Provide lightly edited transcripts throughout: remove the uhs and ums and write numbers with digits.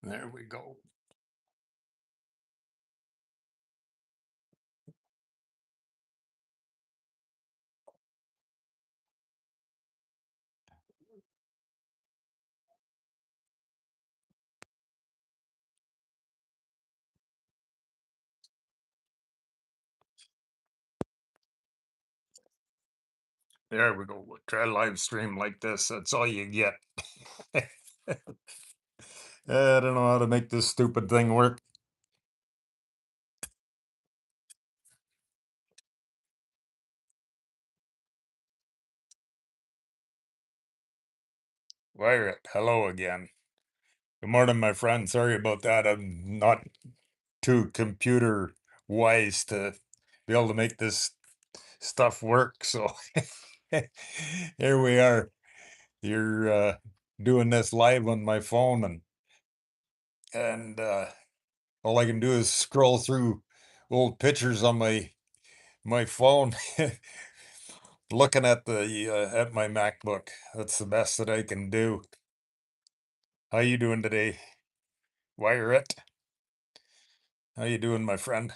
There we go. There we go. We'll try live stream like this. That's all you get. I don't know how to make this stupid thing work. Wire it. Hello again. Good morning, my friend. Sorry about that. I'm not too computer wise to be able to make this stuff work. So here we are. You're doing this live on my phone, and all I can do is scroll through old pictures on my phone, looking at the at my MacBook. That's the best that I can do. How you doing today, Wyatt? How you doing, my friend?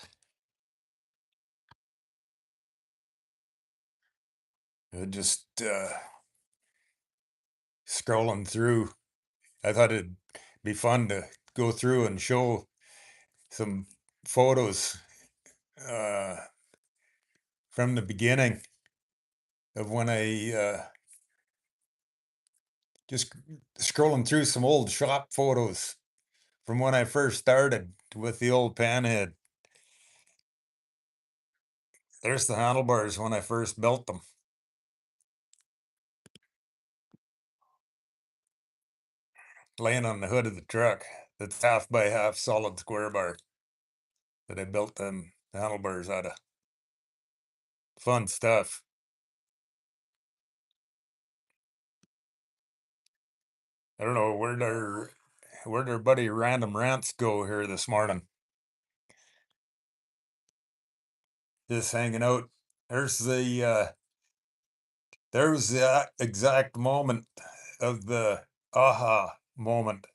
Just scrolling through. I thought it'd be fun to go through and show some photos uh, from the beginning of when I just scrolling through some old shop photos from when I first started with the old panhead. There's the handlebars when I first built them. Laying on the hood of the truck. That's half by half solid square bar that I built them handlebars out of. Fun stuff. I don't know where their buddy Random Rants go here this morning. Just hanging out. There's the exact moment of the aha moment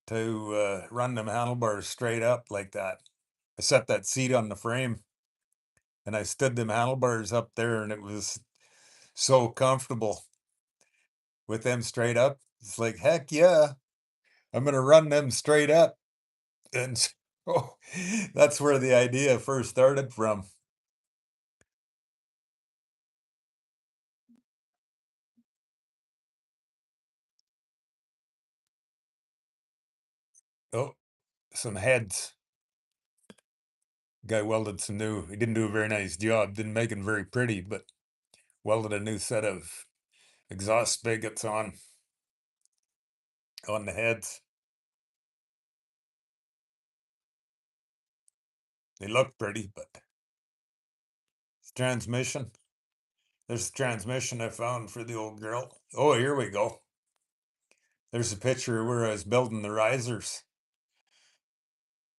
to run them handlebars straight up like that. I set that seat on the frame and I stood them handlebars up there, and it was so comfortable with them straight up. It's like, heck yeah, I'm going to run them straight up. And so that's where the idea first started from. Oh, some heads. Guy welded some new, he didn't do a very nice job, didn't make it very pretty, but welded a new set of exhaust spigots on the heads. They look pretty, but it's transmission. There's the transmission I found for the old girl. Oh, here we go. There's a picture where I was building the risers.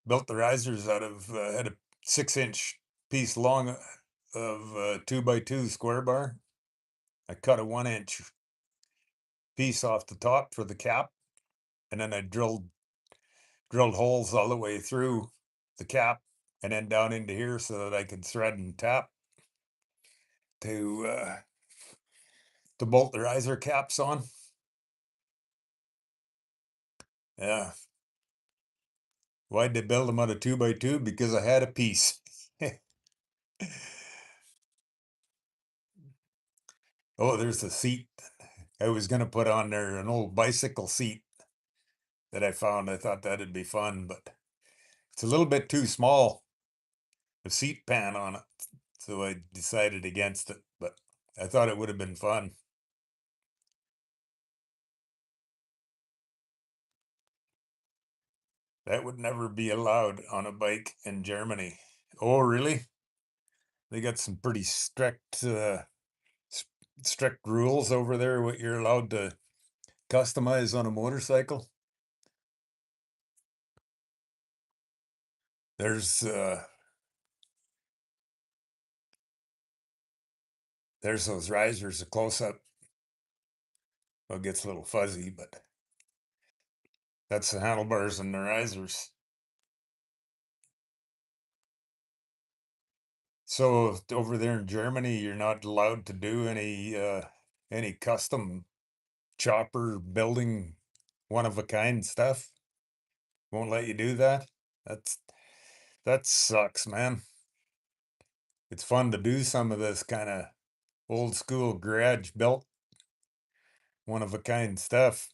Built the risers out of had a 6-inch piece long of 2x2 square bar. I cut a 1-inch piece off the top for the cap, and then I drilled holes all the way through the cap and then down into here so that I could thread and tap to bolt the riser caps on. Yeah. Why'd they build them out of 2x2? Because I had a piece. Oh, there's the seat. I was gonna put on there an old bicycle seat that I found. I thought that'd be fun, but it's a little bit too small, a seat pan on it. So I decided against it, but I thought it would have been fun. That would never be allowed on a bike in Germany. Oh, really? They got some pretty strict rules over there what you're allowed to customize on a motorcycle. There's uh there's those risers, a close up. Well, it gets a little fuzzy, but That's the handlebars and the risers. So over there in Germany, you're not allowed to do any custom chopper building one of a kind stuff? Won't let you do that? That's that sucks, man. It's fun to do some of this kind of old school garage built one of a kind stuff.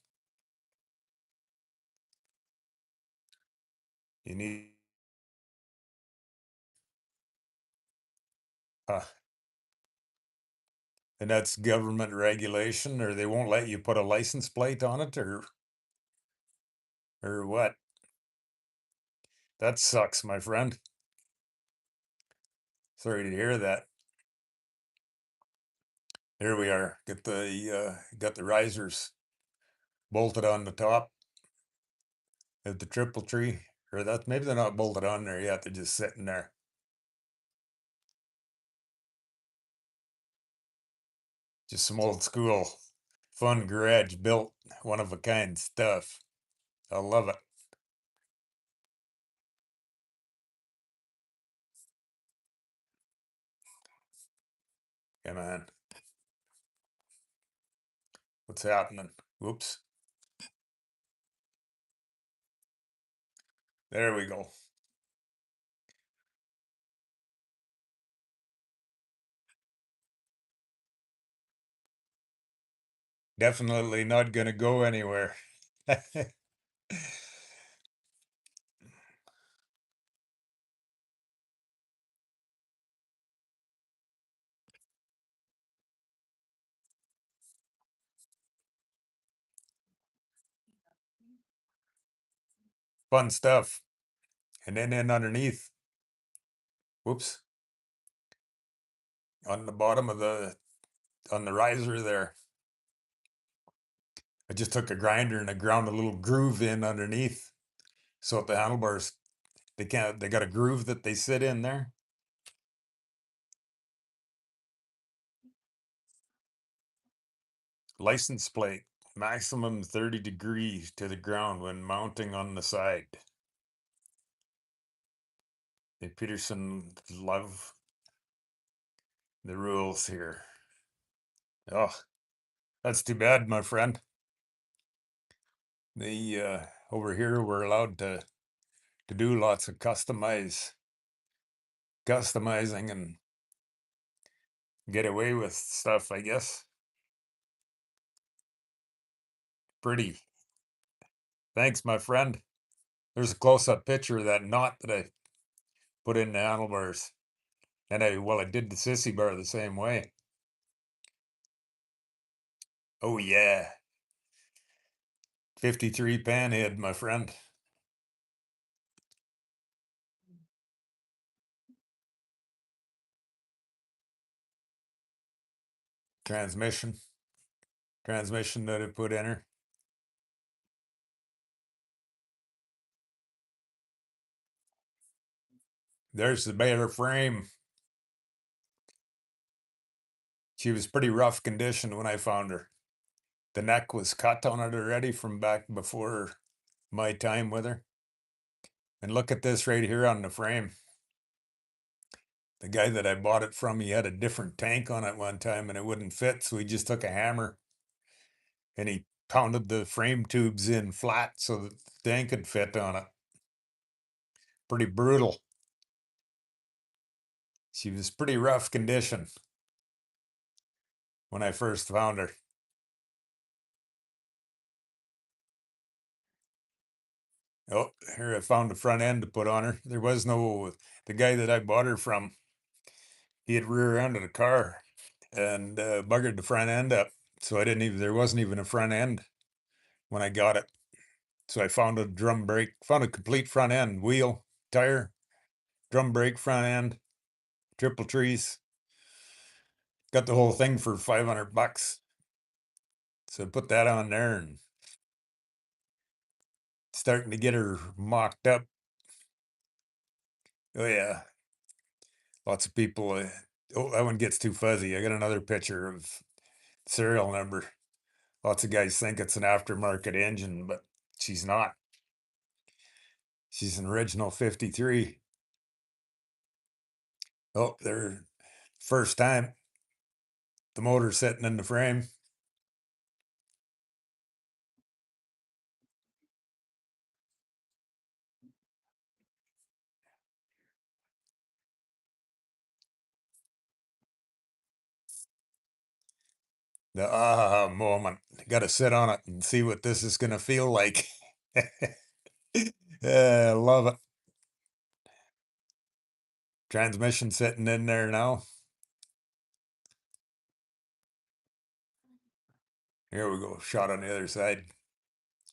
You need uh, and that's government regulation, or they won't let you put a license plate on it, or what? That sucks, my friend. Sorry to hear that. Here we are. Got the risers bolted on the top of the triple tree. Or that maybe they're not bolted on there yet, they're just sitting there. Just some old school fun garage built one of a kind stuff. I love it. Come on. What's happening? Whoops. There we go. Definitely not gonna go anywhere. Fun stuff. And then in underneath, whoops, on the bottom of on the riser there, I just took a grinder and I ground a little groove in underneath. So at the handlebars, they got a groove that they sit in there. License plate, maximum 30 degrees to the ground when mounting on the side. The Peterson love the rules here. Oh, that's too bad, my friend. The over here we're allowed to do lots of customizing and get away with stuff, I guess. Pretty. Thanks, my friend. There's a close-up picture of that knot that I put in the handlebars. And I did the sissy bar the same way. Oh yeah. 53 panhead, my friend. Transmission. Transmission that I put in her. There's the better frame. She was pretty rough condition when I found her. The neck was cut on it already from back before my time with her. And look at this right here on the frame. The guy that I bought it from, he had a different tank on it one time and it wouldn't fit. So he just took a hammer and he pounded the frame tubes in flat so that the tank could fit on it. Pretty brutal. She was pretty rough condition when I first found her. Oh, here I found the front end to put on her. There was no, the guy that I bought her from, he had rear-ended a car and buggered the front end up. So I didn't even, there wasn't even a front end when I got it. So I found a drum brake, found a complete front end, wheel, tire, drum brake, front end, triple trees. Got the whole thing for 500 bucks. So I put that on there and starting to get her mocked up. Oh yeah, lots of people. Oh, that one gets too fuzzy. I got another picture of serial number. Lots of guys think it's an aftermarket engine, but she's not. She's an original 53. Oh, they're first time. The motor sitting in the frame. The aha moment. Got to sit on it and see what this is going to feel like. Yeah, love it. Transmission sitting in there now. Here we go. Shot on the other side.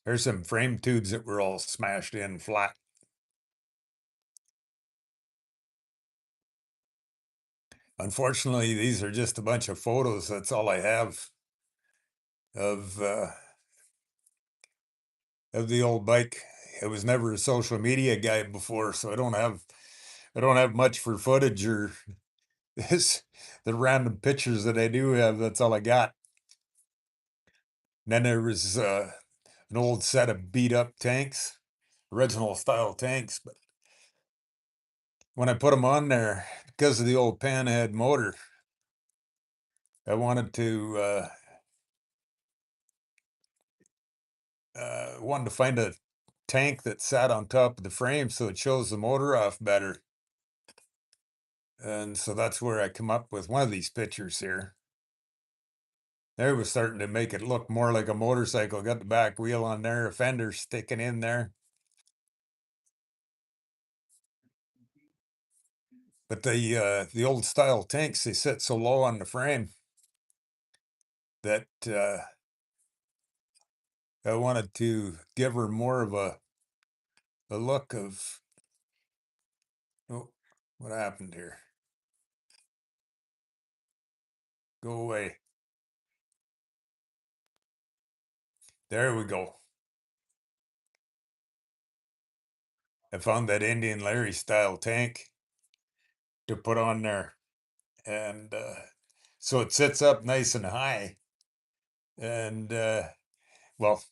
There's some frame tubes that were all smashed in flat. Unfortunately, these are just a bunch of photos. That's all I have of the old bike. I was never a social media guy before, so I don't have much for footage or this the random pictures that I do have. That's all I got. And then there was an old set of beat up tanks, original style tanks, but when I put them on there, because of the old panhead motor, I wanted to find a tank that sat on top of the frame so it shows the motor off better. And so that's where I come up with one of these pictures here. There was starting to make it look more like a motorcycle. Got the back wheel on there, a fender sticking in there. But the old style tanks, they sit so low on the frame that I wanted to give her more of a look of, oh, what happened here? Go away. There we go. I found that Indian Larry style tank to put on there. And so it sits up nice and high. And well,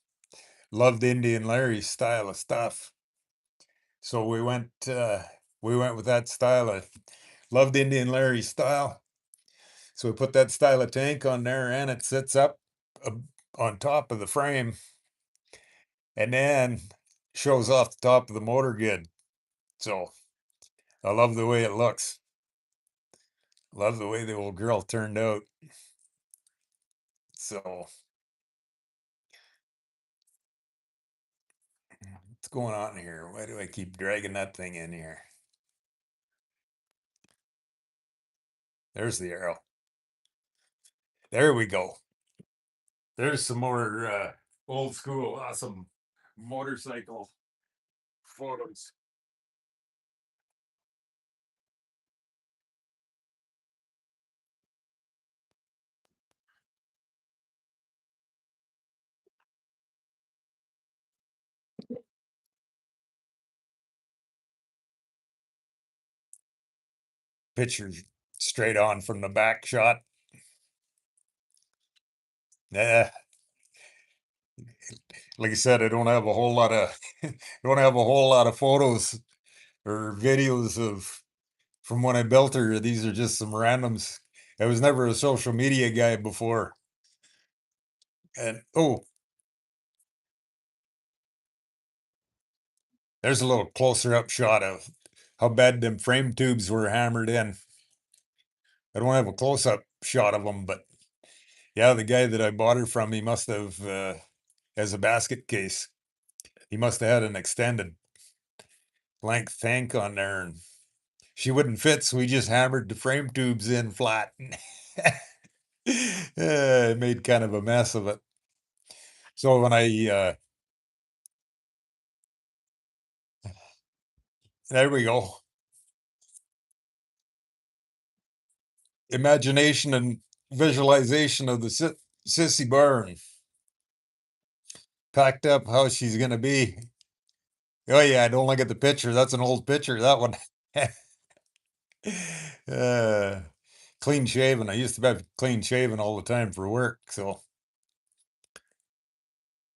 loved Indian Larry's style of stuff. So we went with that style. I loved Indian Larry's style. So we put that style of tank on there and it sits up uh, on top of the frame and then shows off the top of the motor good. So I love the way it looks. Love the way the old girl turned out. So what's going on here? Why do I keep dragging that thing in here? There's the arrow. There we go. There's some more old school awesome motorcycle photos. Pictures straight on from the back shot. Yeah, like I said, I don't have a whole lot of don't have a whole lot of photos or videos of from when I built her. These are just some randoms. I was never a social media guy before. And oh, there's a little closer up shot of how bad them frame tubes were hammered in. I don't have a close up shot of them, but yeah, the guy that I bought her from, he must have, as a basket case, he must have had an extended length tank on there and she wouldn't fit. So we just hammered the frame tubes in flat. Made kind of a mess of it. So when there we go. Imagination and visualization of the sissy bar and packed up how she's going to be. Oh yeah, I don't look at the picture. That's an old picture. That one. uh, Clean shaven. I used to have clean shaven all the time for work. So,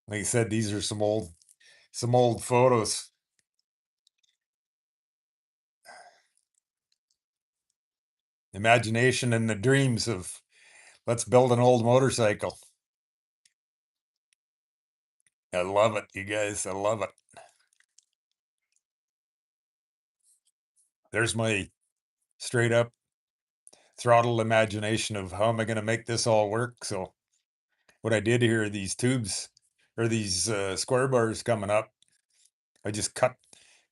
like I said, these are some old photos. Imagination and the dreams of let's build an old motorcycle. I love it, you guys. I love it. There's my straight up throttle imagination of how am I going to make this all work. So what I did here, these tubes or these square bars coming up, I just cut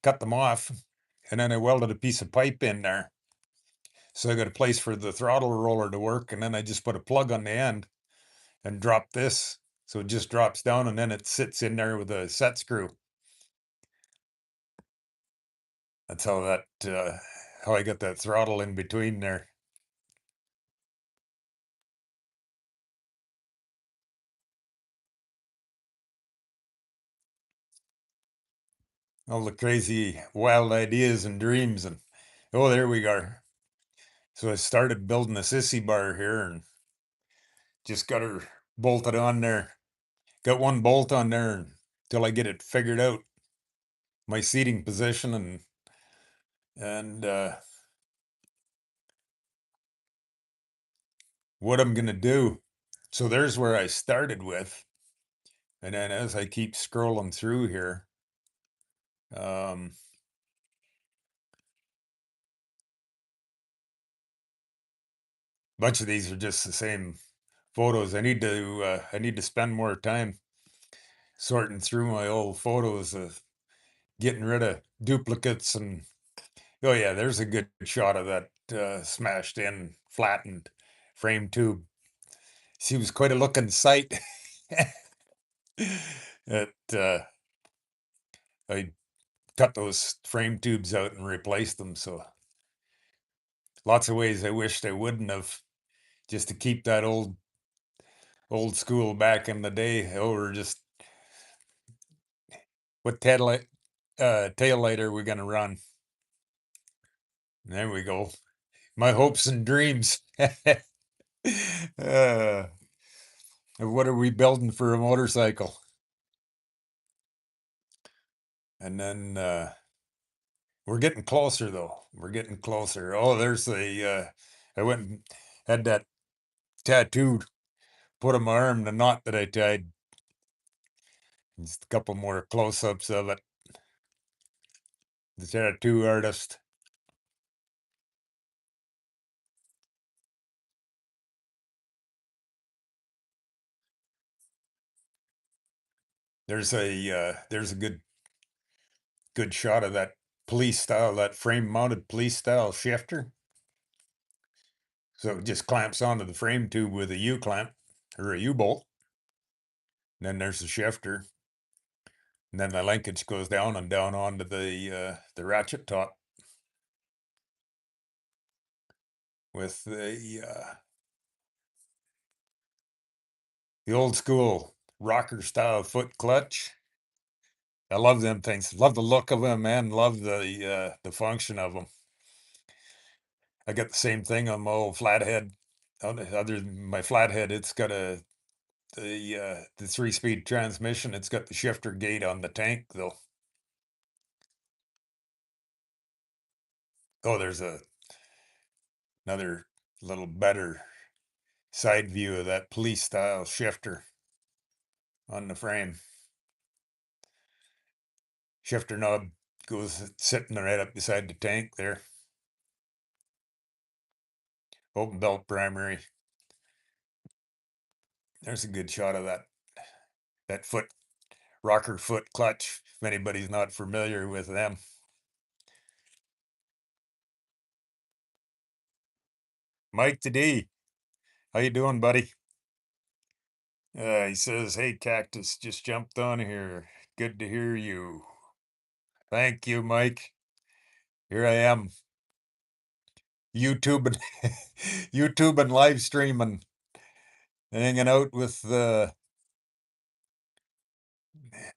them off, and then I welded a piece of pipe in there. So I got a place for the throttle roller to work, and then I just put a plug on the end and drop this. So it just drops down and then it sits in there with a set screw. That's how I got that throttle in between there. All the crazy wild ideas and dreams, and oh, there we are. So I started building a sissy bar here and just got her bolted on there. Got one bolt on there until I get it figured out, my seating position and what I'm gonna do. So there's where I started with, and then as I keep scrolling through here, um, a bunch of these are just the same photos. I need to spend more time sorting through my old photos of getting rid of duplicates and oh yeah, there's a good shot of that smashed in, flattened frame tube. She was quite a looking sight. It I cut those frame tubes out and replaced them. So lots of ways I wished I wouldn't have, just to keep that old school back in the day. Or just what tail light are we gonna run? There we go. My hopes and dreams. uh, what are we building for a motorcycle? And then we're getting closer though. We're getting closer. Oh, there's I went and had that tattooed, put on my arm, the knot that I tied. Just a couple more close-ups of it. The tattoo artist. There's a good shot of that police style, that frame mounted police style shifter. So it just clamps onto the frame tube with a U clamp or a U bolt. And then there's the shifter. And then the linkage goes down and down onto the ratchet top with the old school rocker style foot clutch. I love them things. Love the look of them and love the function of them. I got the same thing on my old flathead. Other than my flathead, it's got the 3-speed transmission. It's got the shifter gate on the tank though. Oh, there's another little better side view of that police style shifter on the frame. Shifter knob goes sitting right up beside the tank there. Open belt primary. There's a good shot of that foot rocker foot clutch. If anybody's not familiar with them, Mike today, how you doing, buddy? He says, "Hey, Cactus, just jumped on here. Good to hear you." Thank you, Mike. Here I am, YouTube and YouTube and live streaming, hanging out with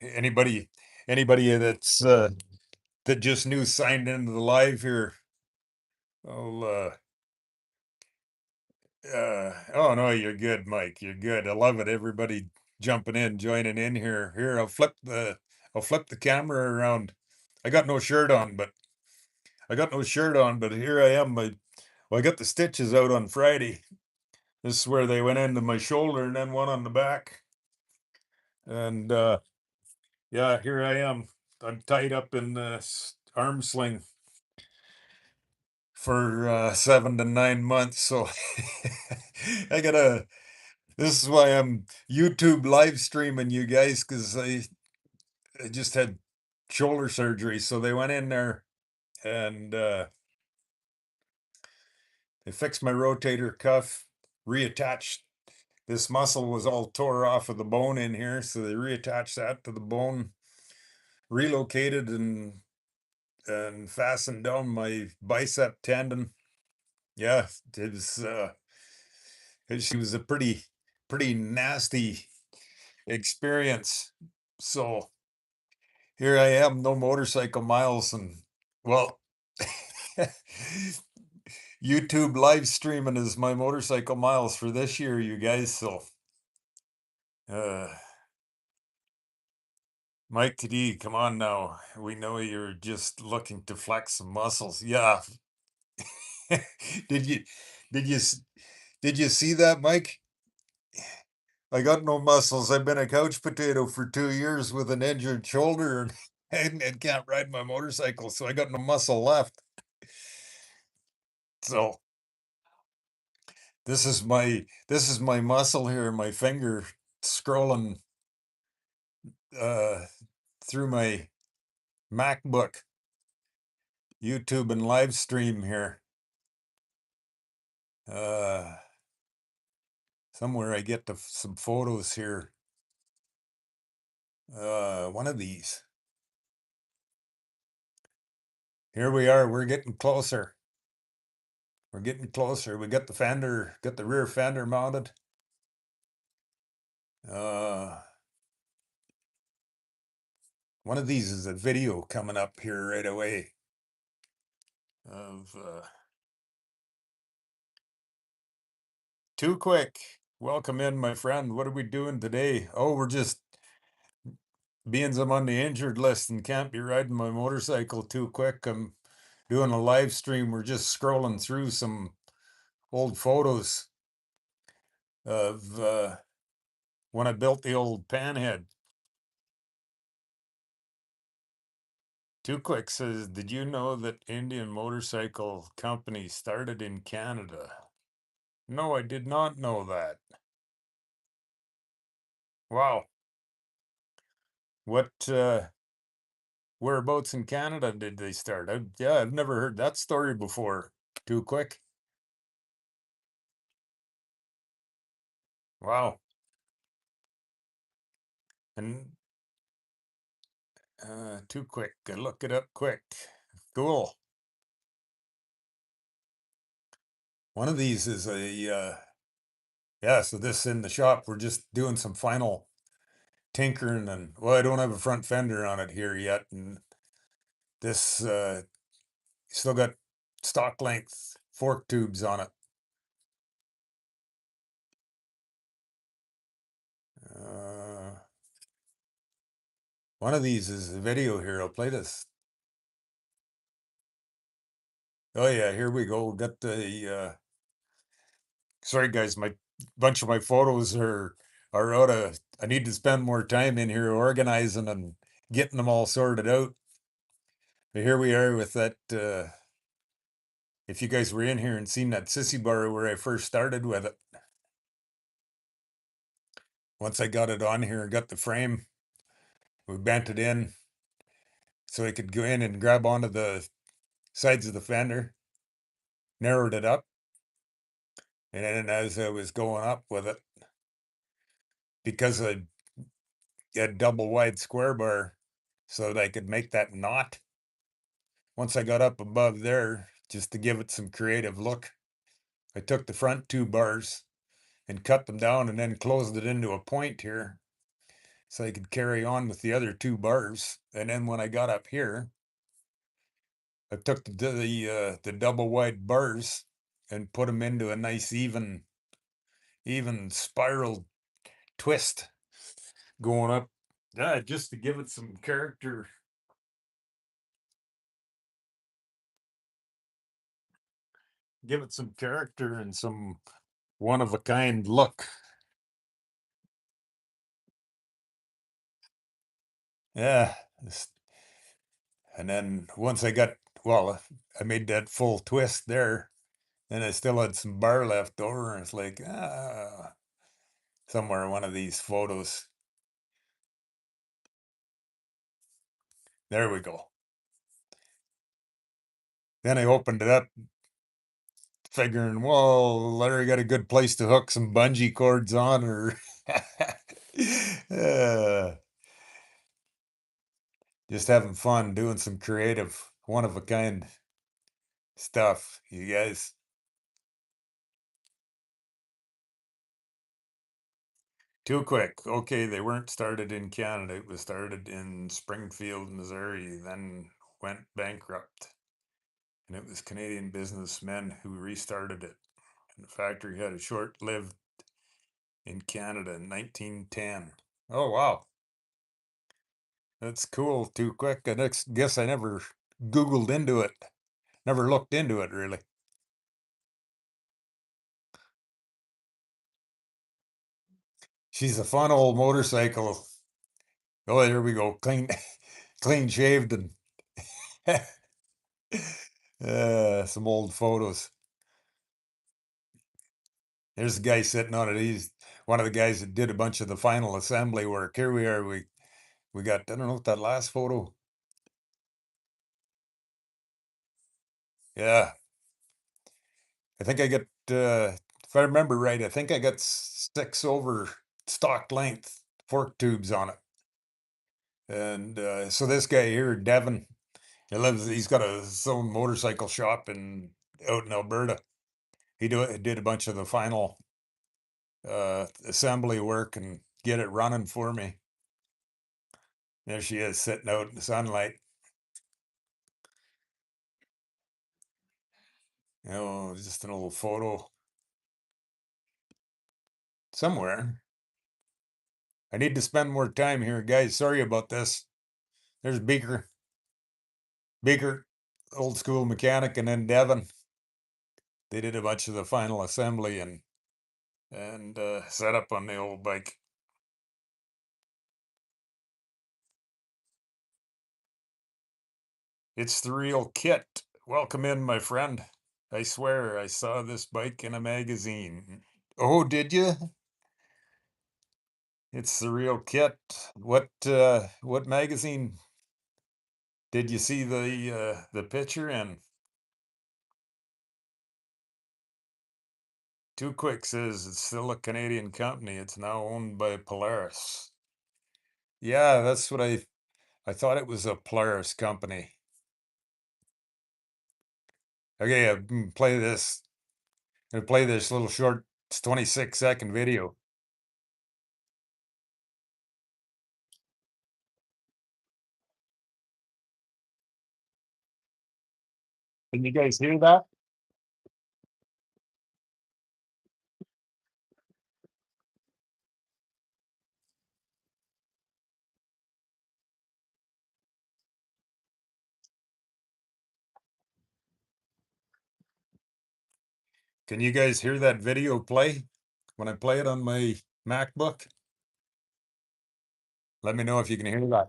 anybody anybody that just new signed into the live here. I'll oh no, you're good, Mike. You're good. I love it. Everybody jumping in, joining in here. Here, I'll flip the camera around. I got no shirt on, but I got no shirt on, but here I am. My Well, I got the stitches out on Friday. This is where they went into my shoulder and then one on the back. And yeah, here I am. I'm tied up in the arm sling for 7 to 9 months. So I gotta. This is why I'm YouTube live streaming you guys, because I just had shoulder surgery. So they went in there and they fixed my rotator cuff, reattached. This muscle was all tore off of the bone in here, so they reattached that to the bone, relocated and fastened down my bicep tendon. Yeah, she was a pretty nasty experience. So here I am, no motorcycle miles, and well, YouTube live streaming is my motorcycle miles for this year, you guys. So uh Mike D, come on now. We know you're just looking to flex some muscles. Yeah. Did you did you s- did you see that, Mike? I got no muscles. I've been a couch potato for 2 years with an injured shoulder and can't ride my motorcycle, so I got no muscle left. So this is my muscle here, my finger scrolling uh through my MacBook, YouTube and live stream here. Uh Somewhere I get to some photos here. One of these. Here we are. We're getting closer. We're getting closer. We got the rear fender mounted. Uh, one of these is a video coming up here right away of Too Quick. Welcome in, my friend. What are we doing today? Oh, we're just being I'm on the injured list and can't be riding my motorcycle too quick. I'm doing a live stream. We're just scrolling through some old photos of when I built the old panhead. Too Quick says, did you know that Indian Motorcycle Company started in Canada? No, I did not know that. Wow. What whereabouts in Canada did they start? Yeah, I've never heard that story before. Too Quick. Wow. And Too Quick. I look it up quick. Cool. One of these is a yeah, so this in the shop, we're just doing some final tinkering, and well, I don't have a front fender on it here yet, and this still got stock length fork tubes on it. uh, One of these is a video here. I'll play this. Oh yeah, here we go. Got the sorry guys, my bunch of my photos are out of. I need to spend more time in here organizing and getting them all sorted out. But here we are with that. If you guys were in here and seen that sissy bar where I first started with it, once I got it on here and got the frame, we bent it in so I could go in and grab onto the sides of the fender, narrowed it up, and then as I was going up with it, because I had double wide square bar, so that I could make that knot. Once I got up above there, just to give it some creative look, I took the front two bars and cut them down and then closed it into a point here so I could carry on with the other two bars. And then when I got up here, I took the double wide bars and put them into a nice even spiral twist going up. Yeah, just to give it some character. give it some character and some one of a kind look. Yeah. And then once I got, well, I made that full twist there, and I still had some bar left over, and it's like, somewhere in one of these photos. There we go. Then I opened it up, figuring, well, Larry got a good place to hook some bungee cords on, or uh, just having fun doing some creative, one of a kind stuff, you guys. Too quick. Okay, they weren't started in Canada. It was started in Springfield, Missouri, then went bankrupt. And it was Canadian businessmen who restarted it. And the factory had a short lived in Canada in 1910. Oh, wow. That's cool. Too quick. Guess I never Googled into it. Never looked into it, really. She's a fun old motorcycle. Oh, there we go. Clean, clean shaved and some old photos. There's a guy sitting on it. He's one of the guys that did a bunch of the final assembly work. Here we are. We got, I don't know, that last photo. Yeah, I think I got, if I remember right, I think I got 6 over stock length fork tubes on it. And so this guy here, Devin, he's got his own motorcycle shop out in Alberta. Did a bunch of the final assembly work and get it running for me. There she is sitting out in the sunlight. Just an old photo somewhere. I need to spend more time here, guys. Sorry about this. There's Beaker, old school mechanic, and then Devin. They did a bunch of the final assembly and set up on the old bike. It's the real kit. Welcome in, my friend. I swear I saw this bike in a magazine. Oh, did you? It's the real kit. What magazine did you see the picture in? Too Quick says it's still a Canadian company. It's now owned by Polaris. Yeah, that's what I thought it was a Polaris company. Okay, play this. I'm gonna play this little short, it's 26-second video. Can you guys hear that? Can you guys hear that video play when I play it on my MacBook? Let me know if you can hear that.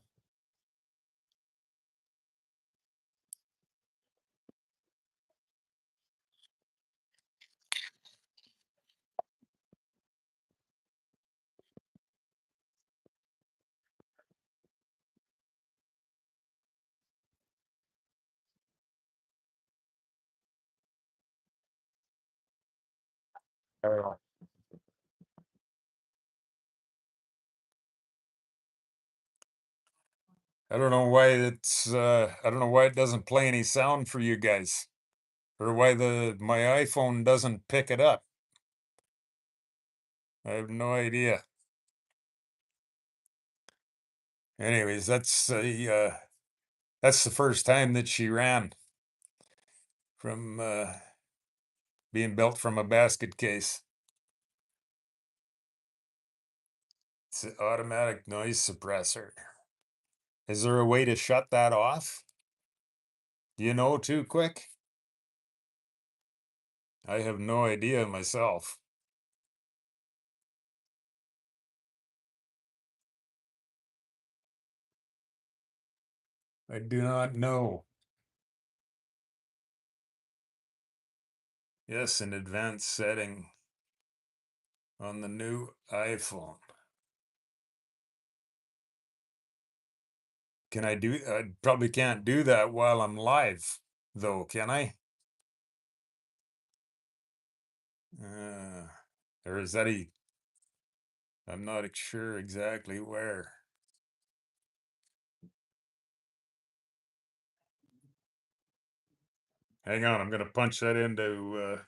Uh, I don't know why it doesn't play any sound for you guys, or why my iPhone doesn't pick it up. I have no idea. Anyways, that's the first time that she ran from being built from a basket case. It's an automatic noise suppressor. Is there a way to shut that off? Do you know? Too quick? I have no idea myself. I do not know. Yes, an advanced setting on the new iPhone. Can I do? I probably can't do that while I'm live, though, can I? Uh, or is that a? I'm not sure exactly where. Hang on, I'm gonna punch that into.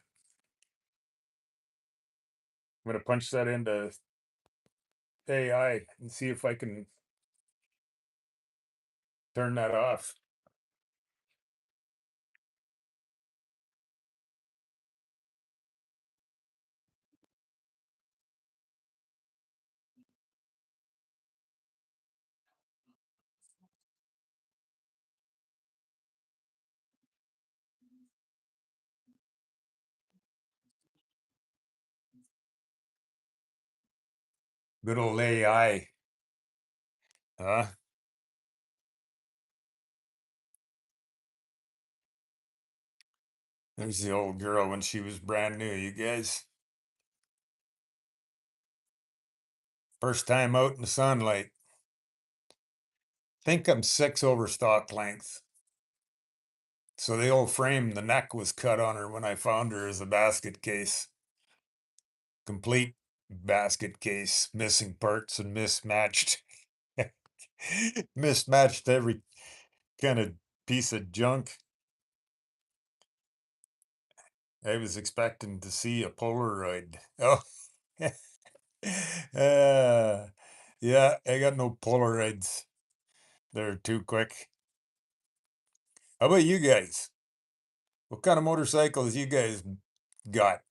I'm gonna punch that into AI and see if I can turn that off. Good old AI, huh? There's the old girl when she was brand new, you guys. First time out in the sunlight. Think I'm 6 over stock length. So the old frame, the neck was cut on her when I found her as a basket case. Complete basket case, missing parts and mismatched. Mismatched every kind of piece of junk. I was expecting to see a Polaroid. Oh, yeah, I got no Polaroids. They're too quick. How about you guys? What kind of motorcycles you guys got?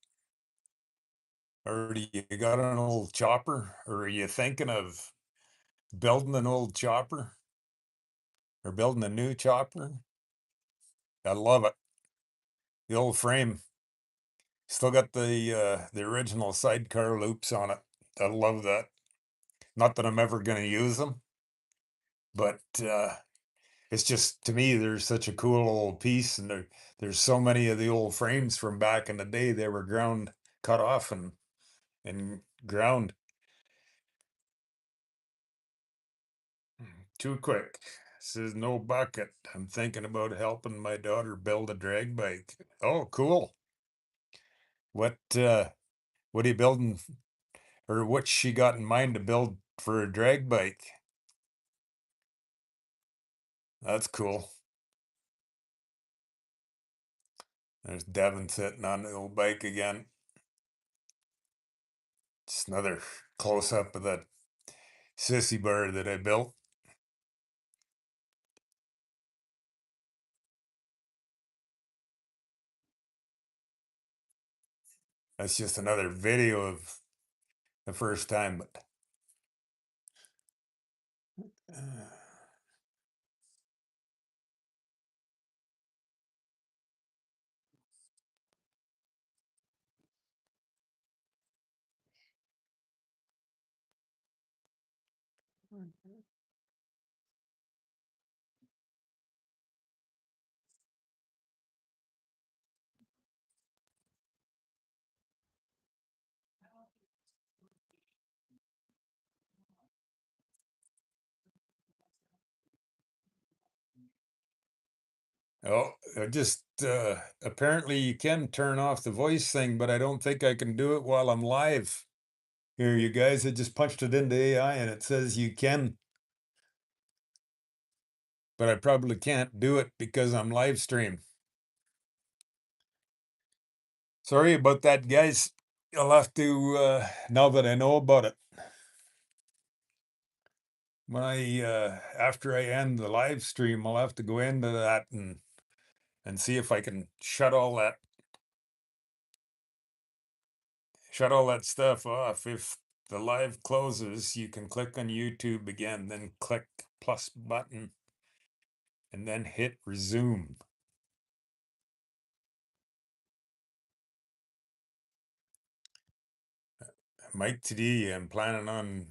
Or do you got an old chopper? Or are you thinking of building an old chopper? Or building a new chopper? I love it. The old frame. Still got the original sidecar loops on it. I love that. Not that I'm ever gonna use them, but it's just to me there's such a cool old piece, and there's so many of the old frames from back in the day they were ground, cut off, and ground. Too quick. Says no bucket. I'm thinking about helping my daughter build a drag bike. Oh, cool. What are you building, or what she got in mind to build for a drag bike? That's cool. There's Devin sitting on the old bike again. Just another close up of that sissy bar that I built. That's just another video of the first time, but oh, I just apparently you can turn off the voice thing, but I don't think I can do it while I'm live. Here, you guys, I just punched it into AI and it says you can, but I probably can't do it because I'm live stream. Sorry about that, guys. I'll have to now that I know about it. When I after I end the live stream, I'll have to go into that and see if I can shut all that stuff off. If the live closes, you can click on YouTube again, then click plus button, and then hit resume. Mike TD, I'm planning on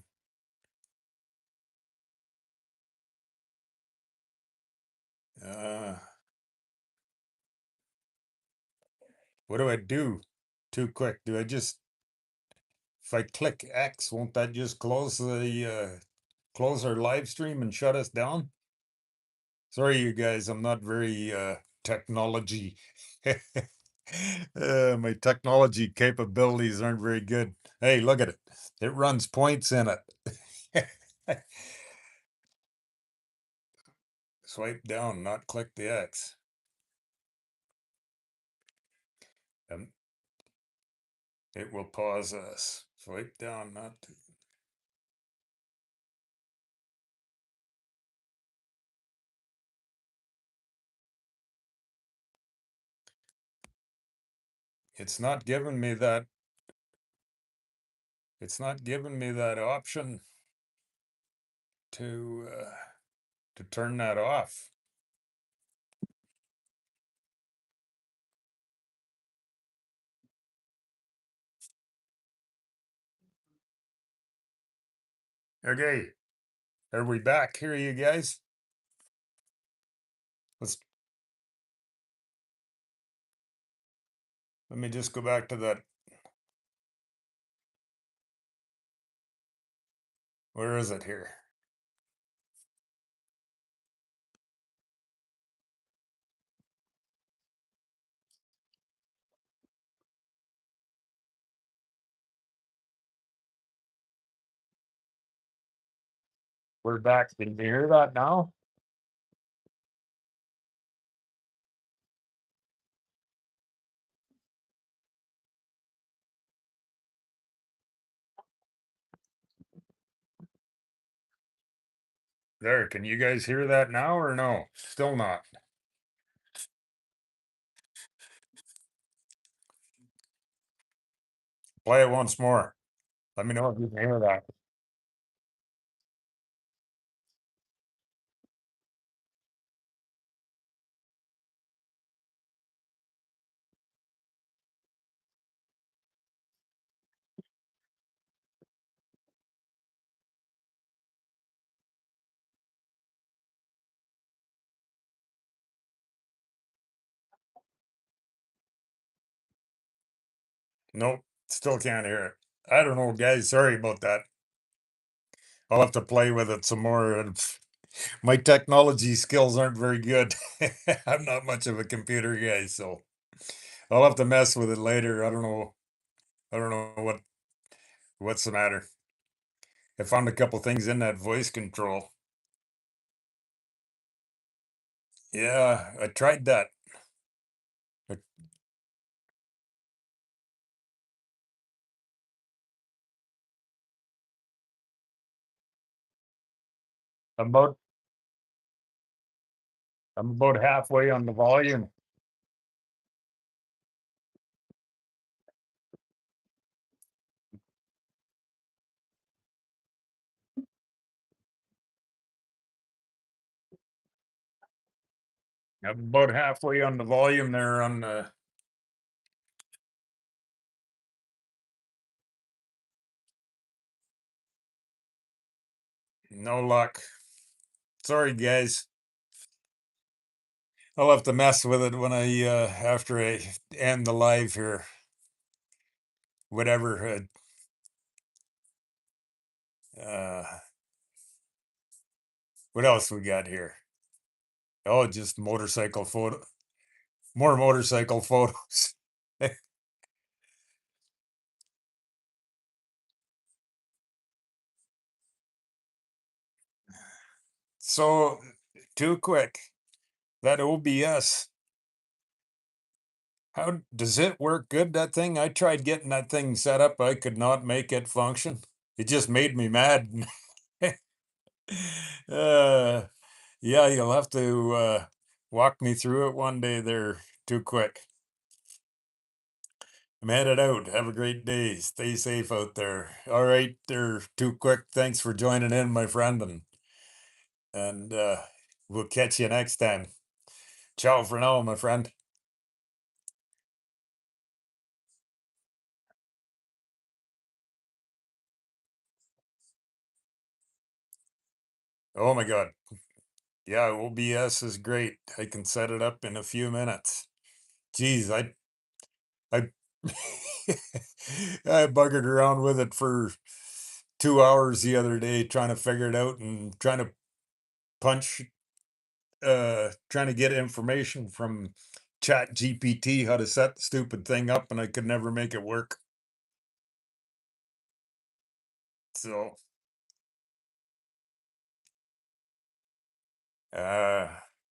what do I do? Too quick. Do I just if I click X, won't that just close our live stream and shut us down? Sorry, you guys, I'm not very technology. My technology capabilities aren't very good. Hey, look at it. It runs points in it. Swipe down, not click the X. Um, it will pause us. Swipe down, not. It's not giving me that. It's not giving me that option to turn that off. Okay, are we back here, you guys? Let's. Let me just go back to that. Where is it here? We're back. Can you hear that now? There, can you guys hear that now or no? Still not. Play it once more. Let me know if you can hear that. Nope, still can't hear it. I don't know, guys. Sorry about that. I'll have to play with it some more. My technology skills aren't very good. I'm not much of a computer guy, so I'll have to mess with it later. I don't know. I don't know what's the matter. I found a couple things in that voice control. Yeah, I tried that. I- I'm about I'm about halfway on the volume. I'm about halfway on the volume there on the. No luck. Sorry, guys. I'll have to mess with it when I after I end the live here. Whatever. What else we got here? Oh, just motorcycle photo. More motorcycle photos. So too quick. That OBS. How does it work good, that thing? I tried getting that thing set up. I could not make it function. It just made me mad. uh, yeah, you'll have to walk me through it one day there. Too quick. I'm headed out. Have a great day. Stay safe out there. All right, they're too quick. Thanks for joining in, my friend, and we'll catch you next time. Ciao for now, my friend. Oh my God. Yeah, OBS is great. I can set it up in a few minutes. Geez, I I buggered around with it for 2 hours the other day trying to figure it out and punch trying to get information from Chat GPT how to set the stupid thing up, and I could never make it work. So uh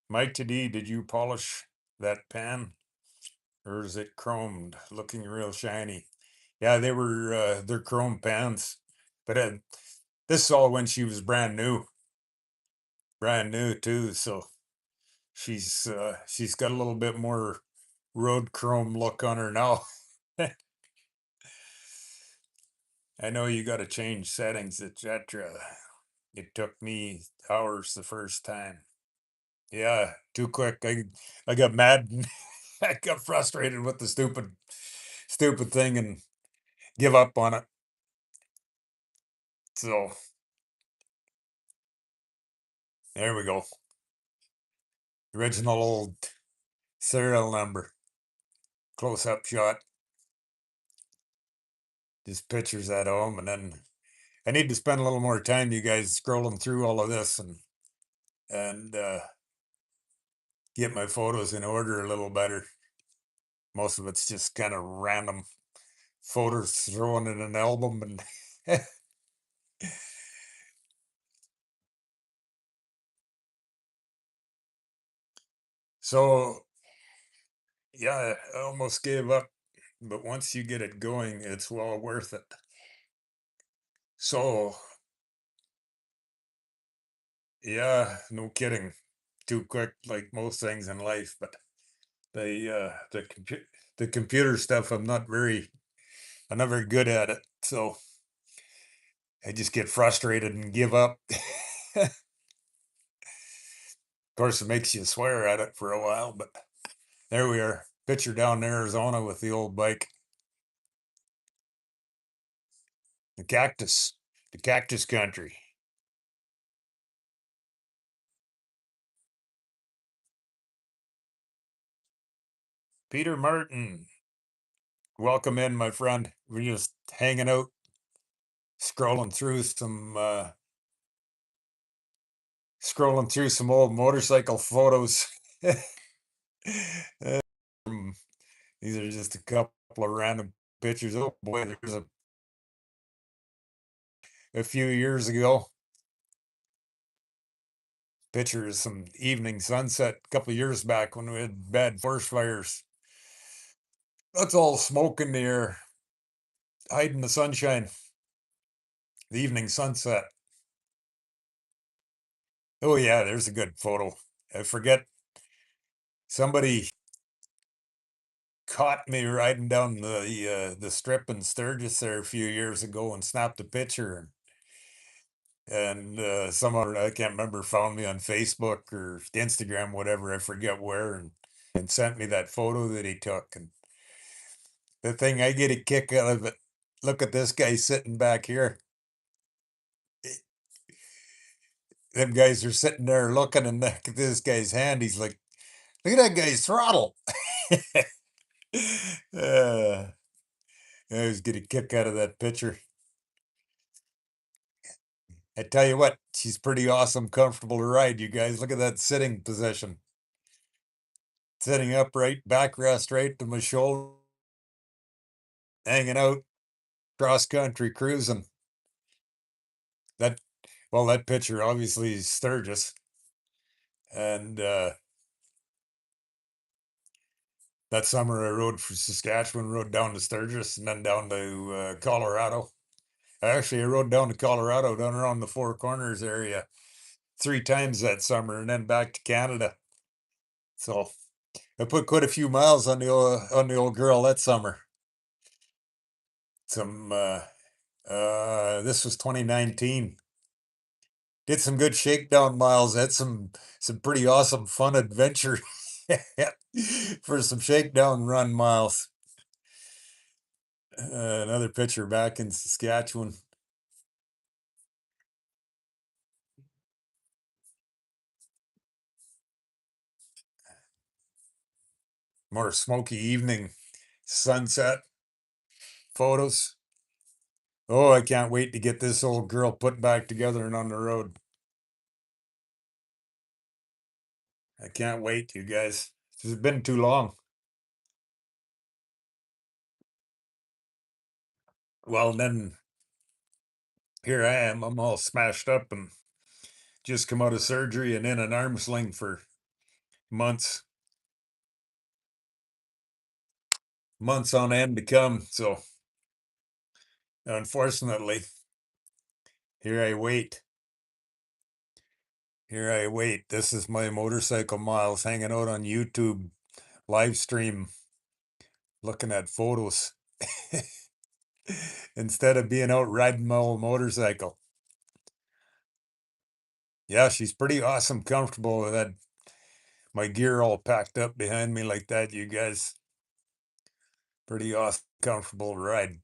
Mike today, did you polish that pan? Or is it chromed, looking real shiny? Yeah, they're chrome pans. But this is all when she was brand new too. So she's got a little bit more road chrome look on her now. I know you got to change settings, etc. It took me hours the first time. Yeah, too quick. I got mad and I got frustrated with the stupid thing and give up on it. So there we go. Original old serial number. Close up shot. Just pictures at home, and then I need to spend a little more time, you guys, scrolling through all of this and get my photos in order a little better. Most of it's just kind of random photos thrown in an album, and so yeah, I almost gave up. But once you get it going, it's well worth it. So yeah, no kidding. Too quick, like most things in life, but the computer stuff, I'm not very good at it, so I just get frustrated and give up. Of course, it makes you swear at it for a while, but there we are. Picture down in Arizona with the old bike, the cactus country. Peter Martin, welcome in, my friend. We're just hanging out, scrolling through some old motorcycle photos. Um, These are just a couple of random pictures. Oh boy, there's a few years ago. Picture of some evening sunset a couple of years back when we had bad forest fires. That's all smoke in the air, hiding the sunshine, the evening sunset. Oh yeah, there's a good photo. I forget, somebody caught me riding down the strip in Sturgis there a few years ago and snapped a picture, and someone, I can't remember, found me on Facebook or Instagram, whatever, I forget where, and sent me that photo that he took. And the thing, I get a kick out of it. Look at this guy sitting back here. Them guys are sitting there looking, and look at this guy's hand. He's like, look at that guy's throttle. uh, I was getting a kick out of that picture. I tell you what, she's pretty awesome, comfortable to ride, you guys. Look at that sitting position. Sitting upright, backrest right to my shoulder, hanging out, cross country cruising. That, well, that picture obviously is Sturgis. And that summer I rode for Saskatchewan, rode down to Sturgis, and then down to Colorado. Actually, I rode down to Colorado, down around the Four Corners area 3 times that summer, and then back to Canada. So I put quite a few miles on the old girl that summer. Some This was 2019. Did some good shakedown miles. Had some pretty awesome fun adventure for some shakedown run miles. Another picture back in Saskatchewan. more smoky evening sunset photos. Oh, I can't wait to get this old girl put back together and on the road. I can't wait, you guys. This has been too long. Well, then here I am. I'm all smashed up and just come out of surgery and in an arm sling for months, months on end to come. So unfortunately, here I wait. Here I wait. This is my motorcycle miles hanging out on YouTube live stream, looking at photos instead of being out riding my old motorcycle. Yeah, she's pretty awesome, comfortable with that. My gear all packed up behind me like that, you guys. Pretty awesome, comfortable ride.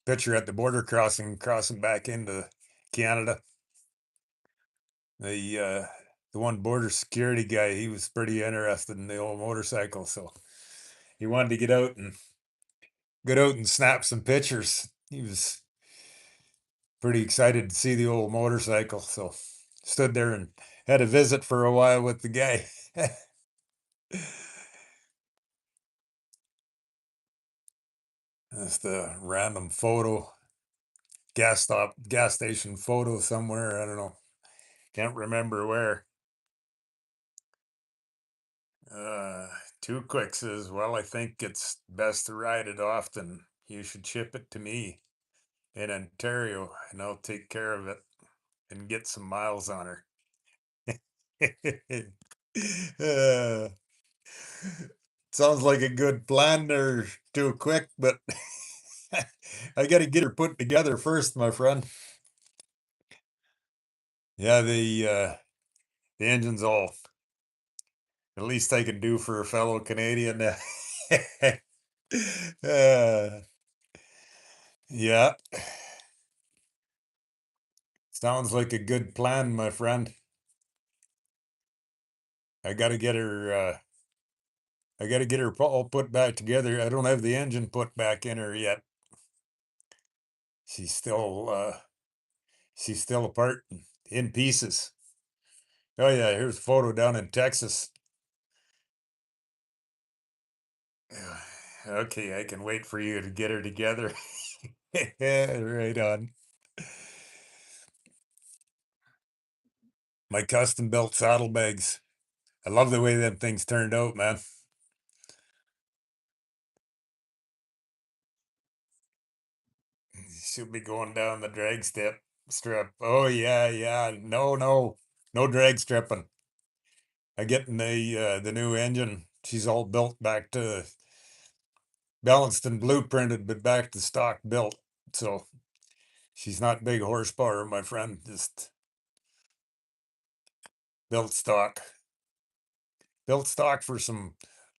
Picture at the border crossing back into Canada. The one border security guy, he was pretty interested in the old motorcycle, so he wanted to get out and snap some pictures. He was pretty excited to see the old motorcycle, so stood there and had a visit for a while with the guy. That's the random photo, gas station photo somewhere. I don't know. Can't remember where. Uh, Too quick says, well, I think it's best to ride it often. You should ship it to me in Ontario and I'll take care of it and get some miles on her. uh, Sounds like a good plan there, too quick, but I got to get her put together first, my friend. Yeah, the engine's all the least I can do for a fellow Canadian. uh, yeah, sounds like a good plan, my friend. I got to get her. I got to get her all put back together. I don't have the engine put back in her yet. She's still uh, she's still apart in pieces. Oh yeah, here's a photo down in Texas. Okay, I can wait for you to get her together. Right on. My custom built saddlebags. I love the way them things turned out, man. She'll be going down the drag strip. Oh yeah, yeah. No drag stripping. I get in the new engine. She's all built back to balanced and blueprinted, but back to stock built. So she's not big horsepower, my friend. Just built stock. Built stock for some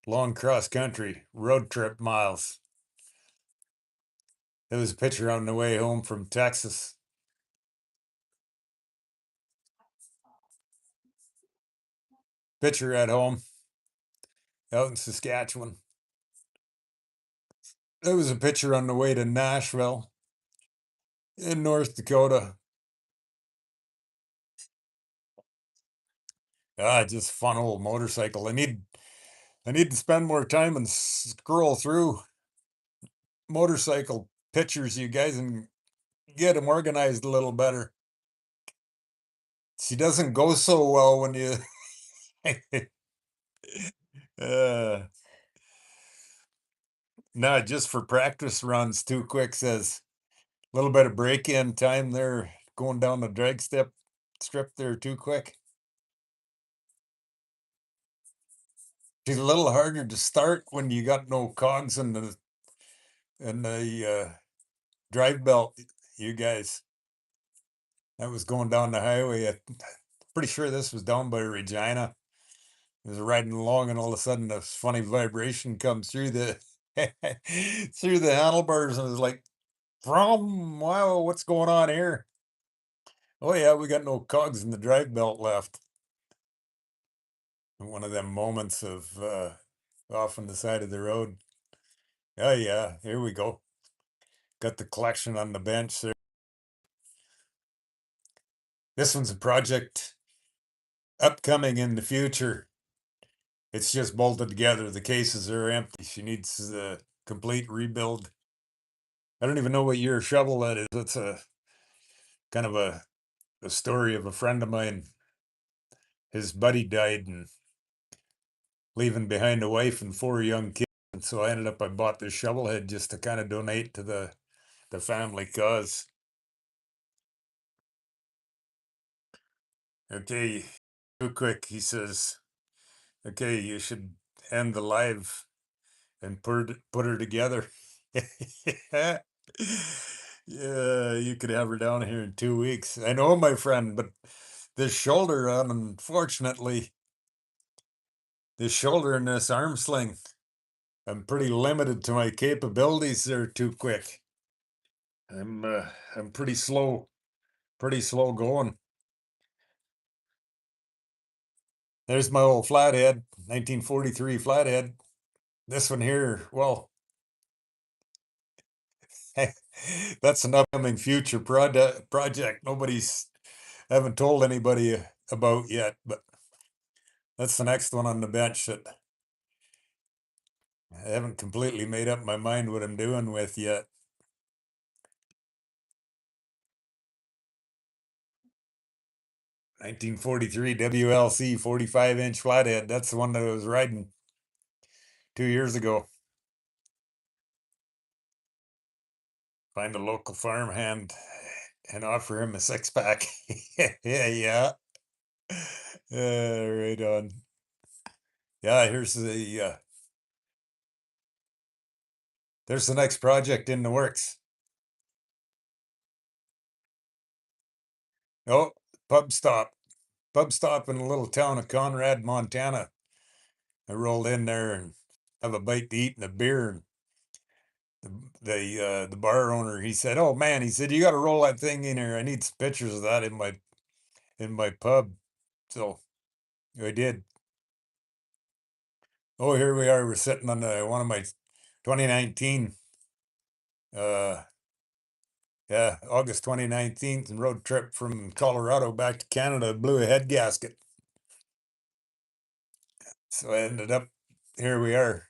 long cross country road trip miles. There was a picture on the way home from Texas. Picture at home out in Saskatchewan. There was a picture on the way to Nashville in North Dakota. Ah, just fun old motorcycle. I need to spend more time and scroll through motorcycle pictures, you guys, and get them organized a little better. She doesn't go so well when you. uh, no, just for practice runs. Too quick says a little bit of break in time there, going down the drag strip there. Too quick. She's a little harder to start when you got no cogs in the drive belt. You guys, that was going down the highway. I'm pretty sure this was down by Regina. I was riding along, and all of a sudden, this funny vibration comes through the through the handlebars, and it's like, "From wow, what's going on here?" Oh yeah, we got no cogs in the drive belt left. One of them moments of off on the side of the road. Oh yeah, here we go. Got the collection on the bench there. This one's a project upcoming in the future. It's just bolted together. The cases are empty. She needs the complete rebuild. I don't even know what year shovel that is. It's a kind of a story of a friend of mine. His buddy died and leaving behind a wife and 4 young kids. And so I bought this shovel head just to kind of donate to the family cause. Okay, too quick. He says, okay, you should end the live and put her together. Yeah, you could have her down here in 2 weeks. I know, my friend, but this shoulder, unfortunately, this shoulder and this arm sling, I'm pretty limited to my capabilities there. Too quick. I'm pretty slow going. There's my old flathead, 1943 flathead. This one here, well, that's an upcoming future project. Nobody's haven't told anybody about yet, but that's the next one on the bench that I haven't completely made up my mind what I'm doing with yet. 1943 WLC 45-inch flathead. That's the one that I was riding 2 years ago. Find a local farmhand and offer him a 6-pack. Yeah. Right on. Yeah, there's the next project in the works. Oh, pub stop. Pub stop in the little town of Conrad, Montana. I rolled in there and have a bite to eat and a beer. And the bar owner, he said, "Oh man," he said, "you got to roll that thing in here. I need some pictures of that in my pub." So I did. Oh, here we are. We're sitting on one of my 2019, uh, yeah, August 2019 road trip from Colorado back to Canada. Blew a head gasket. So I ended up, here we are.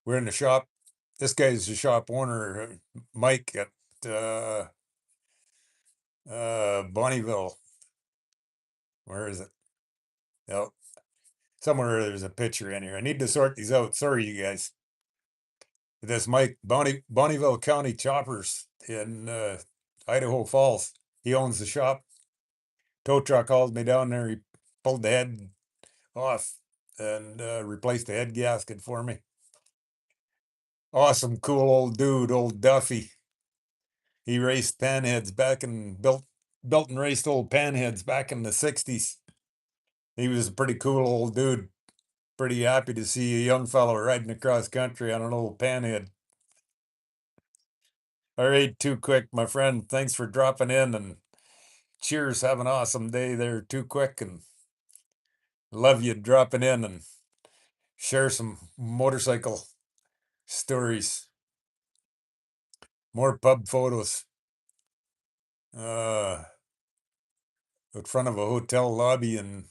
We're in the shop. This guy's the shop owner, Mike at Bonneville. Where is it? Oh, somewhere there's a picture in here. I need to sort these out. Sorry, you guys. This Mike Bonneville County Choppers in Idaho Falls. He owns the shop. Tow truck hauled me down there. He pulled the head off and replaced the head gasket for me. Awesome, cool old dude, old Duffy. He raced panheads back and built and raced old panheads back in the 60s. He was a pretty cool old dude. Pretty happy to see a young fellow riding across country on an old panhead. All right, too quick, my friend. Thanks for dropping in and cheers. Have an awesome day there, too quick, and love you dropping in and share some motorcycle stories. More pub photos. Uh, in front of a hotel lobby in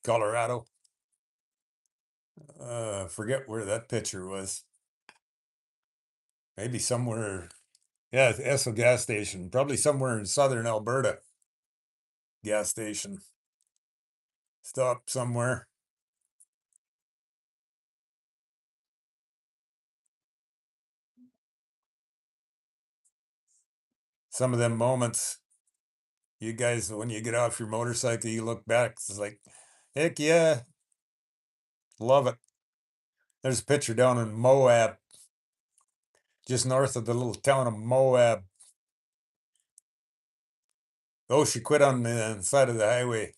Colorado. Forget where that picture was. Maybe somewhere. Yeah, Esso gas station. Probably somewhere in southern Alberta. Gas station. Stop somewhere. Some of them moments, you guys, when you get off your motorcycle, you look back, it's like, heck yeah, love it. There's a picture down in Moab, just north of the little town of Moab. Oh, she quit on the side of the highway.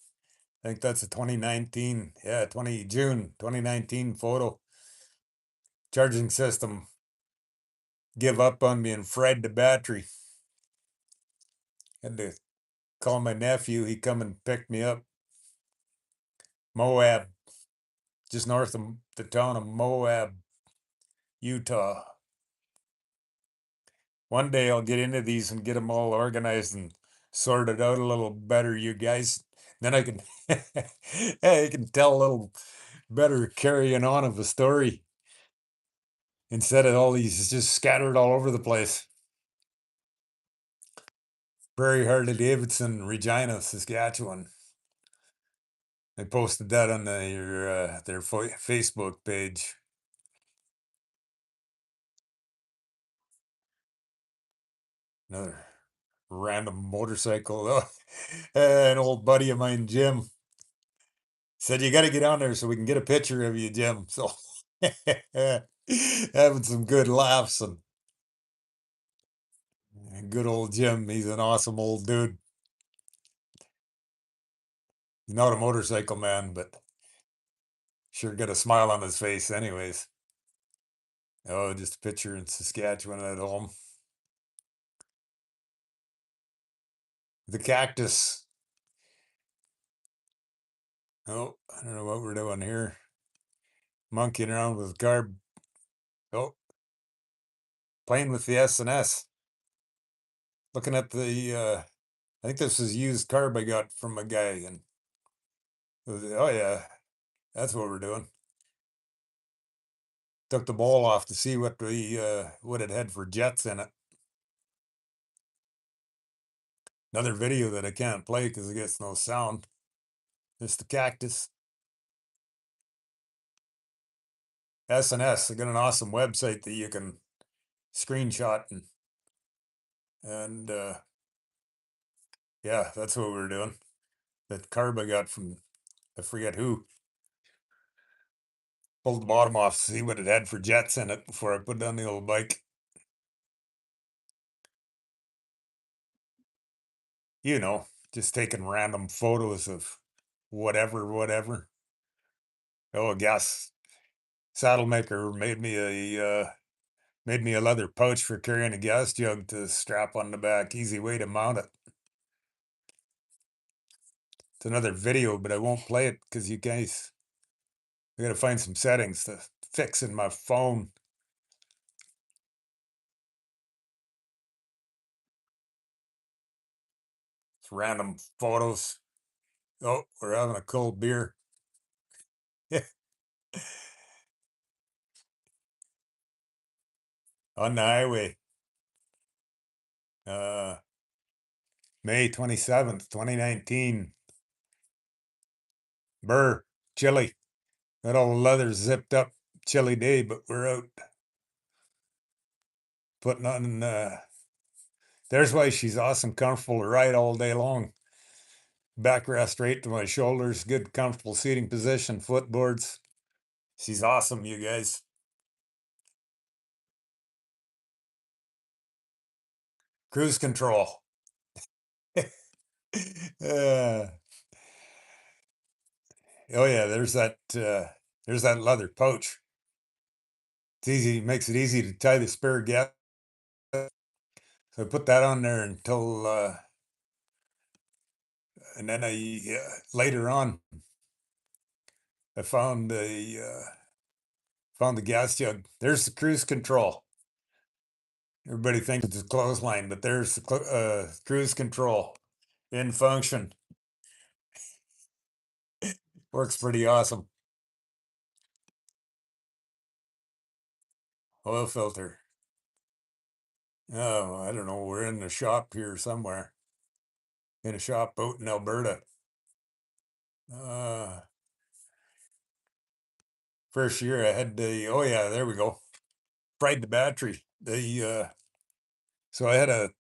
I think that's a 2019, yeah, 20 June 2019 photo. Charging system give up on me and fried the battery. Had to call my nephew. He come and picked me up. Moab, just north of the town of Moab, Utah. One day I'll get into these and get them all organized and sorted out a little better, you guys. Then I can I can tell a little better carrying on of a story instead of all these just scattered all over the place. Prairie Harley Davidson, Regina, Saskatchewan. I posted that on their Facebook page. Another random motorcycle. Oh, an old buddy of mine, Jim, said you got to get on there so we can get a picture of you, Jim. So having some good laughs and good old Jim. He's an awesome old dude. He's not a motorcycle man, but sure got a smile on his face, anyways. Oh, just a picture in Saskatchewan at home. The cactus. Oh, I don't know what we're doing here. Monkeying around with carb. Oh, playing with the S&S. Looking at the, I think this is used carb I got from a guy. And oh, yeah, that's what we're doing. Took the ball off to see what it had for jets in it. Another video that I can't play because it gets no sound. It's the cactus. S&S. They got an awesome website that you can screenshot and yeah, that's what we're doing. That carb I got from I forget who. Pulled the bottom off to see what it had for jets in it before I put it on the old bike. You know, just taking random photos of whatever. Oh, gas saddle maker made me a leather pouch for carrying a gas jug to strap on the back. Easy way to mount it. It's another video, but I won't play it because you guys, I gotta find some settings to fix in my phone. It's random photos. Oh, we're having a cold beer. On the highway. Uh, May 27th, 2019. Burr, chilly. Got all the leather zipped up. Chilly day, but we're out putting on. There's why she's awesome, comfortable to ride all day long. Backrest right to my shoulders. Good, comfortable seating position. Footboards. She's awesome, you guys. Cruise control. uh, oh yeah, there's that leather pouch. It's easy, makes it easy to tie the spare gas. So I put that on there until, and then later on, I found the gas jug. There's the cruise control. Everybody thinks it's a clothesline, but there's the cruise control in function. Works pretty awesome. Oil filter. Oh, I don't know. We're in the shop here somewhere. In a shop out in Alberta. Uh, First year I had oh yeah, there we go. Fried the battery. So I had the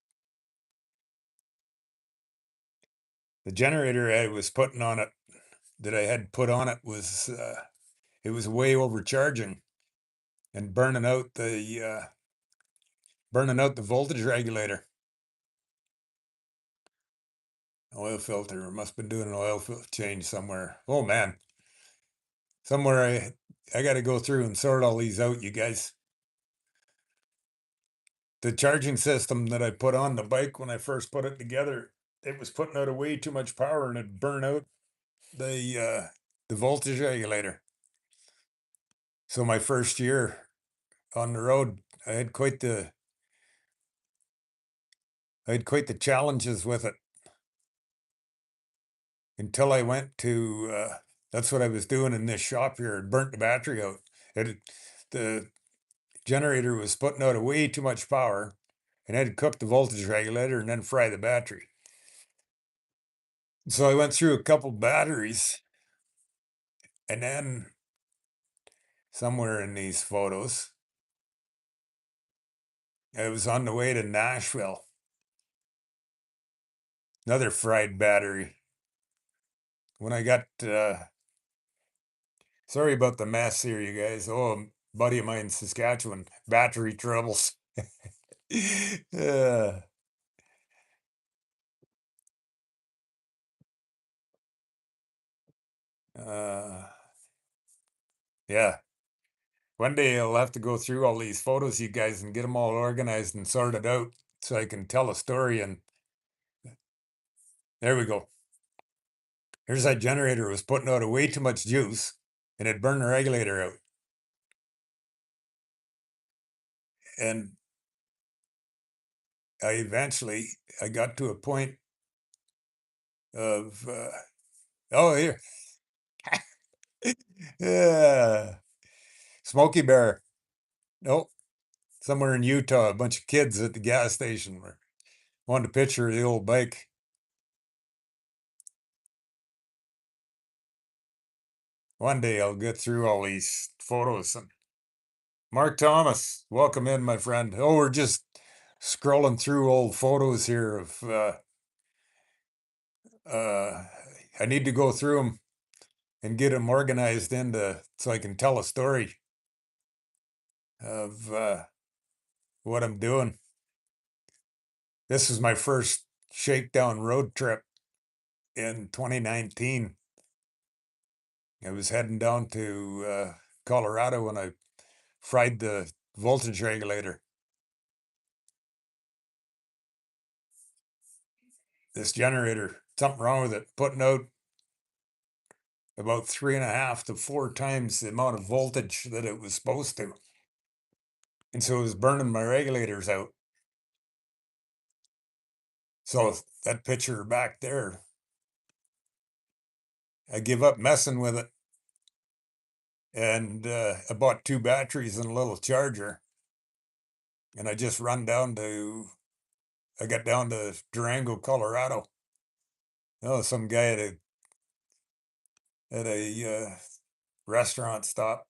generator I was putting on it that I had put on it was it was way overcharging and burning out the voltage regulator. Oil filter. Must have been doing an oil change somewhere. Oh man. Somewhere I got to go through and sort all these out, you guys. The charging system that I put on the bike when I first put it together, it was putting out way too much power and it burned out the the voltage regulator. So my first year on the road, I had quite the challenges with it until I went to. That's what I was doing in this shop here. It burnt the battery out. The generator was putting out a way too much power, and I had to cook the voltage regulator and then fry the battery. So I went through a couple batteries, and then somewhere in these photos, I was on the way to Nashville. Another fried battery. When I got, sorry about the mess here, you guys. Oh, a buddy of mine in Saskatchewan, battery troubles. uh, uh, yeah. One day I'll have to go through all these photos, you guys, and get them all organized and sorted out so I can tell a story. And there we go. Here's that generator was putting out a way too much juice, and it burned the regulator out. And I got to a point of oh, here. Yeah. Smoky Bear. Nope. Somewhere in Utah, a bunch of kids at the gas station were wanted a picture of the old bike. One day I'll get through all these photos. And Mark Thomas, welcome in, my friend. Oh, we're just scrolling through old photos here of uh I need to go through them and get them organized into so I can tell a story of what I'm doing. This is my first shakedown road trip in 2019. I was heading down to Colorado when I fried the voltage regulator. This generator, something wrong with it, putting out about 3.5 to 4 times the amount of voltage that it was supposed to. And so it was burning my regulators out. So that picture back there, I give up messing with it. And I bought 2 batteries and a little charger. And I just I got down to Durango, Colorado. Oh, some guy at a restaurant stop.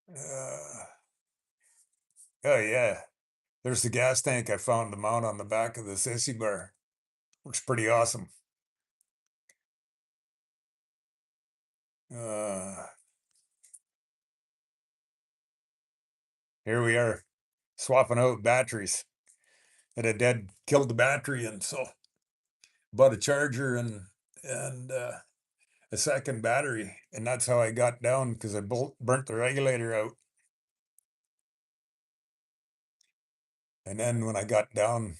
Uh, oh yeah, there's the gas tank I found to mount on the back of the sissy bar. Looks pretty awesome. Uh, Here we are, swapping out batteries. It had dead killed the battery, and so bought a charger and a second battery, and that's how I got down because I burnt the regulator out. And then when I got down,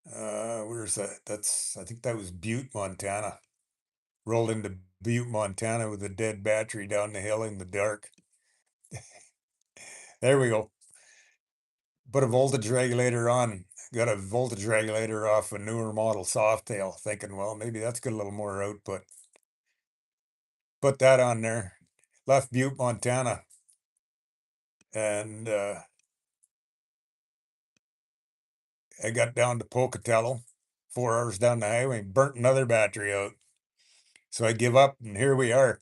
where's that? I think that was Butte, Montana. Rolled into Butte, Montana with a dead battery down the hill in the dark. There we go. Put a voltage regulator on. Got a voltage regulator off a newer model Softail, thinking, well, maybe that's got a little more output. Put that on there. Left Butte, Montana, and I got down to Pocatello, 4 hours down the highway, and burnt another battery out. So I give up, and here we are.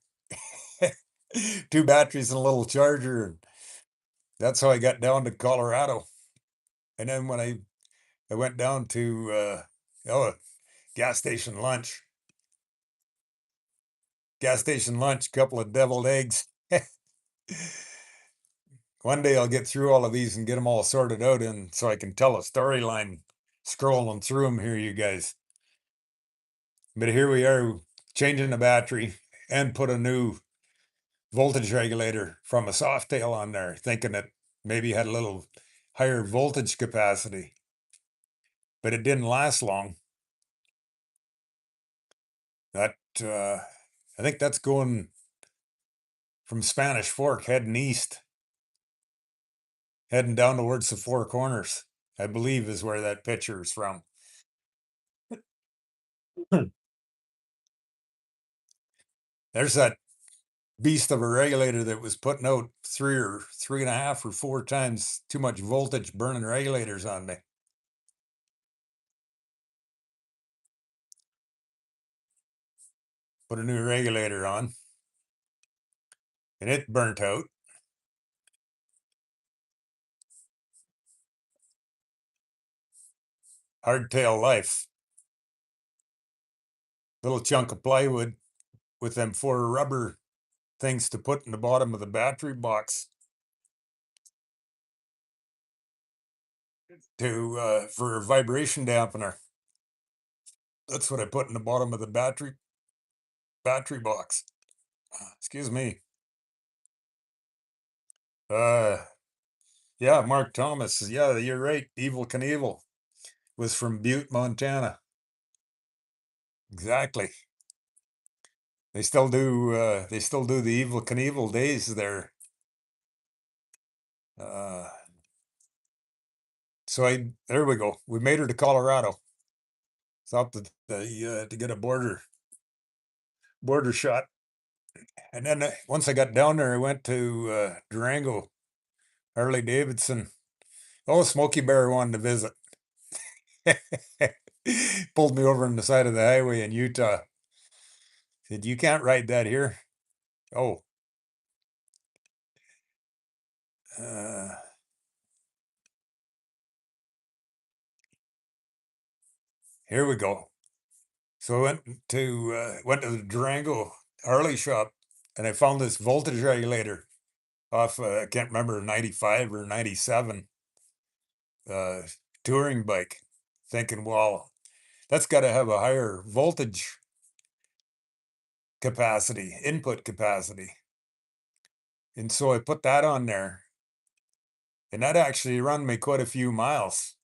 2 batteries and a little charger. And that's how I got down to Colorado. And then when I went down to gas station lunch. Gas station lunch, couple of deviled eggs. One day I'll get through all of these and get them all sorted out and so I can tell a storyline scrolling through them here, you guys. But here we are changing the battery and put a new voltage regulator from a Softail on there, thinking it maybe had a little higher voltage capacity. But it didn't last long. That I think that's going from Spanish Fork heading east, heading down towards the Four Corners, I believe is where that picture is from. There's that beast of a regulator that was putting out 3 or 3.5 or 4 times too much voltage, burning regulators on me. Put a new regulator on, and it burnt out. Hardtail life. Little chunk of plywood with them 4 rubber things to put in the bottom of the battery box to for a vibration dampener. That's what I put in the bottom of the battery box. Excuse me. Uh yeah, Mark Thomas. Yeah, you're right. Evil Knievel was from Butte, Montana. Exactly. They still do the Evil Knievel days there. Uh so I there we go. We made her to Colorado. Stopped to get a border shot. And then once I got down there, I went to Durango, Harley Davidson. Oh, Smokey Bear wanted to visit. Pulled me over on the side of the highway in Utah. Said, "You can't ride that here." Oh, uh, here we go. So I went to the Durango Harley shop, and I found this voltage regulator off. I can't remember 95 or 97 uh, touring bike. Thinking, well, that's got to have a higher voltage capacity, input capacity. And so I put that on there, and that actually run me quite a few miles.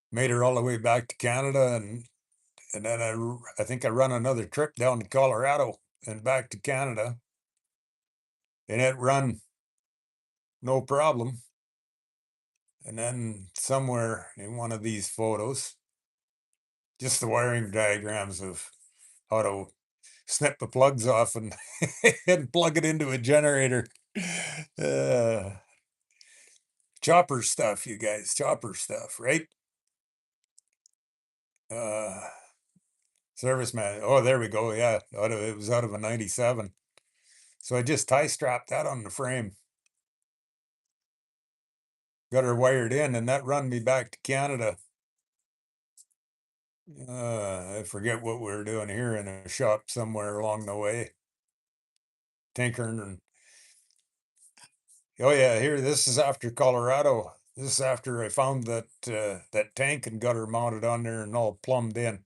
Made her all the way back to Canada, and then I think I run another trip down to Colorado and back to Canada, and it run no problem. And then somewhere in one of these photos, just the wiring diagrams of how to snip the plugs off and and plug it into a generator. Uh, chopper stuff, you guys, chopper stuff, right? Uh, serviceman. Oh, there we go. Yeah, it was out of a 97. So I just tie strapped that on the frame, got her wired in, and that run me back to Canada. I forget what we were doing here in a shop somewhere along the way, tinkering and oh yeah, here this is after Colorado. This is after I found that tank and got her mounted on there and all plumbed in.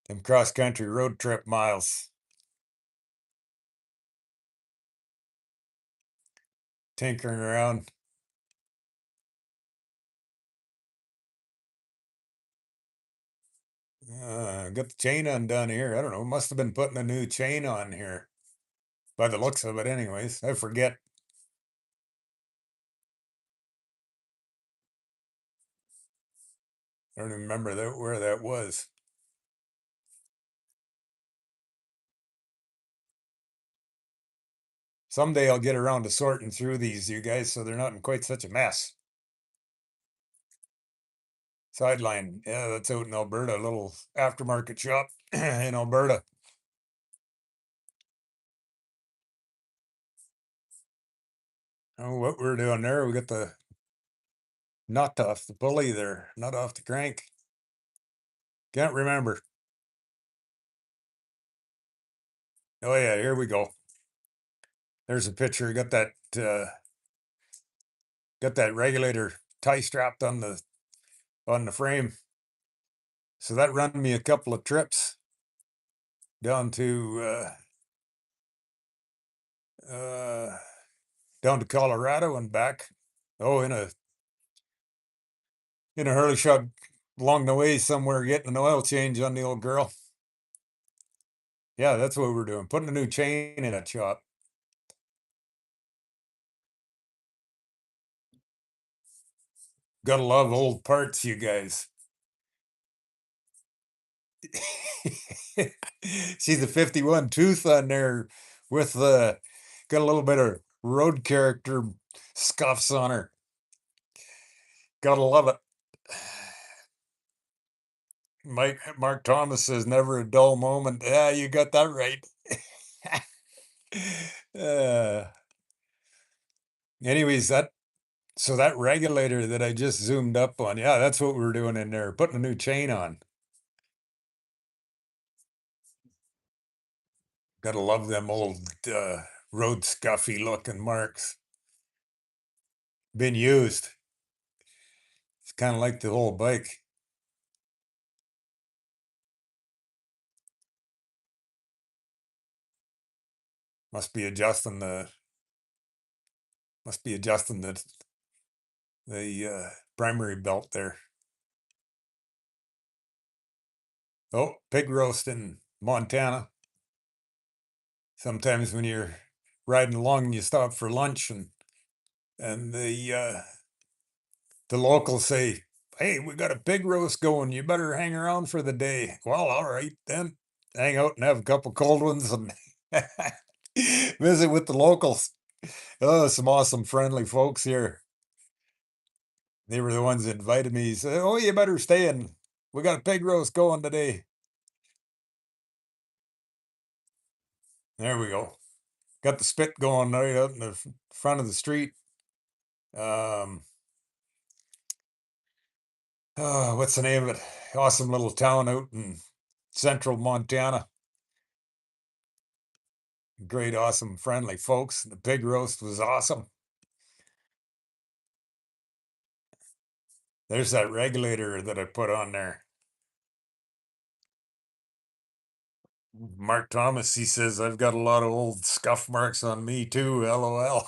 Them cross country road trip miles. Tinkering around. Got the chain undone here. I don't know. Must have been putting a new chain on here. By the looks of it, anyways. I forget. I don't even remember where that was. Someday I'll get around to sorting through these, you guys, so they're not in quite such a mess. Sideline. Yeah, that's out in Alberta, a little aftermarket shop in Alberta. Oh, what we're doing there, we got the nut off the pulley there, nut off the crank. Can't remember. Oh yeah, here we go. There's a picture. Got that regulator tie strapped on the frame. So that run me a couple of trips down to down to Colorado and back. Oh, in a Hurley shop along the way somewhere getting an oil change on the old girl. Yeah, that's what we're doing. Putting a new chain in a shop. Gotta love old parts, you guys. She's a 51 tooth on there with got a little bit of road character scuffs on her. Gotta love it. Mark Thomas says never a dull moment. Yeah, you got that right. uh, anyways, that regulator that I just zoomed up on, yeah, that's what we're doing in there, putting a new chain on. Gotta love them old road scuffy looking marks. Been used. It's kind of like the whole bike. Must be adjusting the primary belt there. Oh, pig roast in Montana. Sometimes when you're riding along and you stop for lunch and the locals say, "Hey, we got a pig roast going. You better hang around for the day." Well, all right then. Hang out and have a couple cold ones and visit with the locals. Oh, some awesome, friendly folks here. They were the ones that invited me. Said, "Oh, you better stay in. We got a pig roast going today." There we go. Got the spit going right out in the front of the street. Um, what's the name of it? Awesome little town out in central Montana. Great, awesome, friendly folks. The pig roast was awesome. There's that regulator that I put on there. Mark Thomas, he says, I've got a lot of old scuff marks on me too. LOL.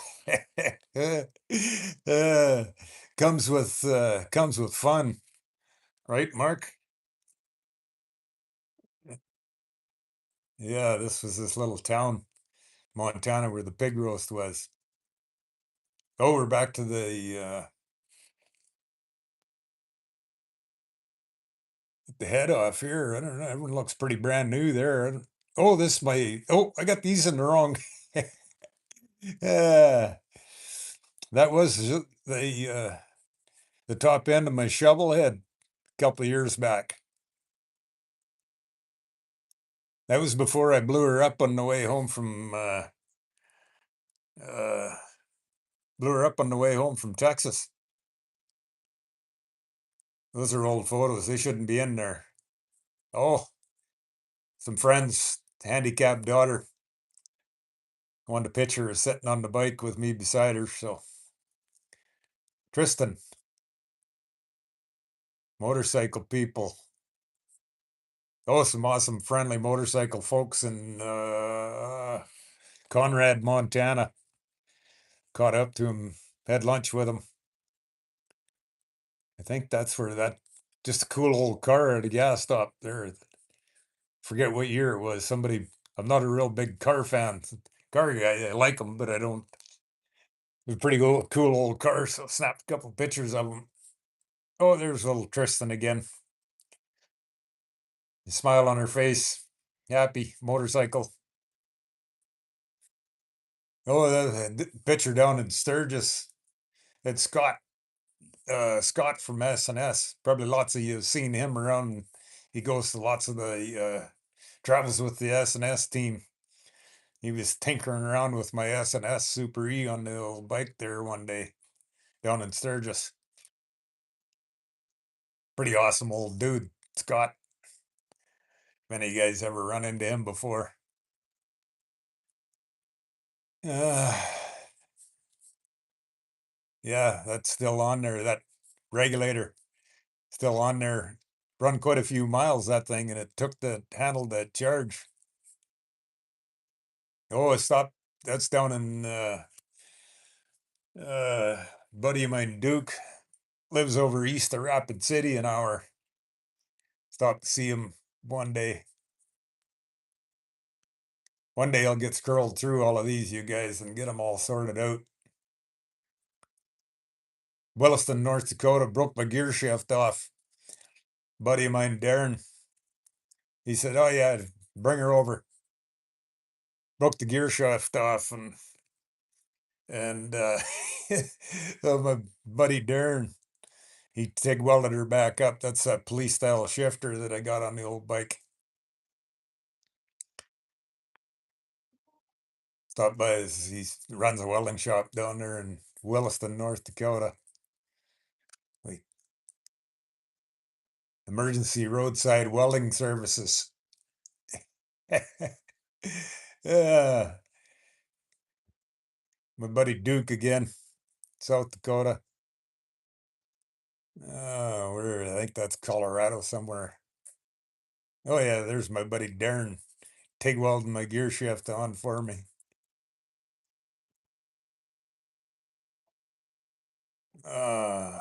Uh, comes with fun, right, Mark? Yeah, this was this little town, Montana, where the pig roast was. Oh, we're back to the head off here. I don't know. Everyone looks pretty brand new there. Oh, this my. Oh, I got these in the wrong. Yeah, that was the top end of my shovel head a couple of years back. That was before I blew her up on the way home from uh, Texas. Those are old photos. They shouldn't be in there. Oh, some friends, handicapped daughter, wanted a picture of sitting on the bike with me beside her. So Tristan, motorcycle people. Oh, some awesome, friendly motorcycle folks in Conrad, Montana. Caught up to him, had lunch with him. I think that's where that just a cool old car at a gas stop there. Forget what year it was. Somebody, I'm not a real big car fan, car guy. I like them, but I don't. It was a pretty cool old car. So snapped a couple pictures of them. Oh, there's little Tristan again. A smile on her face, happy motorcycle. Oh, the picture down in Sturgis. It's Scott from S&S. Probably lots of you have seen him around. He goes to lots of the travels with the S&S team. He was tinkering around with my S&S Super E on the old bike there one day down in Sturgis. Pretty awesome old dude, Scott. Many of you guys ever run into him before? Uh, yeah, that's still on there. That regulator still on there. Run quite a few miles that thing, and it took the handle to charge. Oh, it stopped. That's down in buddy of mine, Duke, lives over east of Rapid City an hour. Stop to see him one day. One day I'll get scrolled through all of these, you guys, and get them all sorted out. Williston, North Dakota, broke my gear shift off. Buddy of mine, Darren, he said, "Oh yeah, bring her over." Broke the gear shaft off, and so my buddy Darren, he TIG welded her back up. That's a police style shifter that I got on the old bike. Stopped by he runs a welding shop down there in Williston, North Dakota. Like emergency roadside welding services. Yeah, my buddy Duke again, South Dakota. Where I think that's Colorado somewhere. Oh yeah, there's my buddy Darren, TIG welding my gear shift on for me. Uh,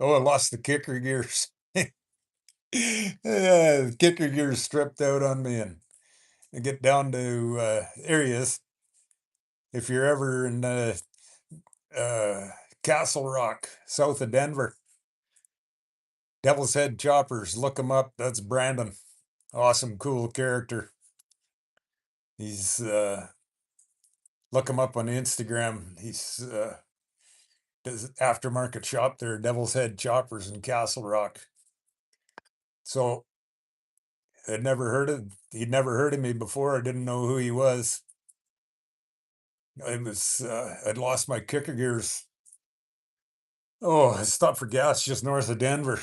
oh, I lost the kicker gears. Yeah, the kicker gears stripped out on me, and I get down to areas. If you're ever in uh, Castle Rock, south of Denver, Devil's Head Choppers, look him up. That's Brandon. Awesome, cool character. He's look him up on Instagram. He's does aftermarket shop there, Devil's Head Choppers in Castle Rock. So he'd never heard of me before. I didn't know who he was. I'd lost my kicker gears. Oh, I stopped for gas just north of Denver,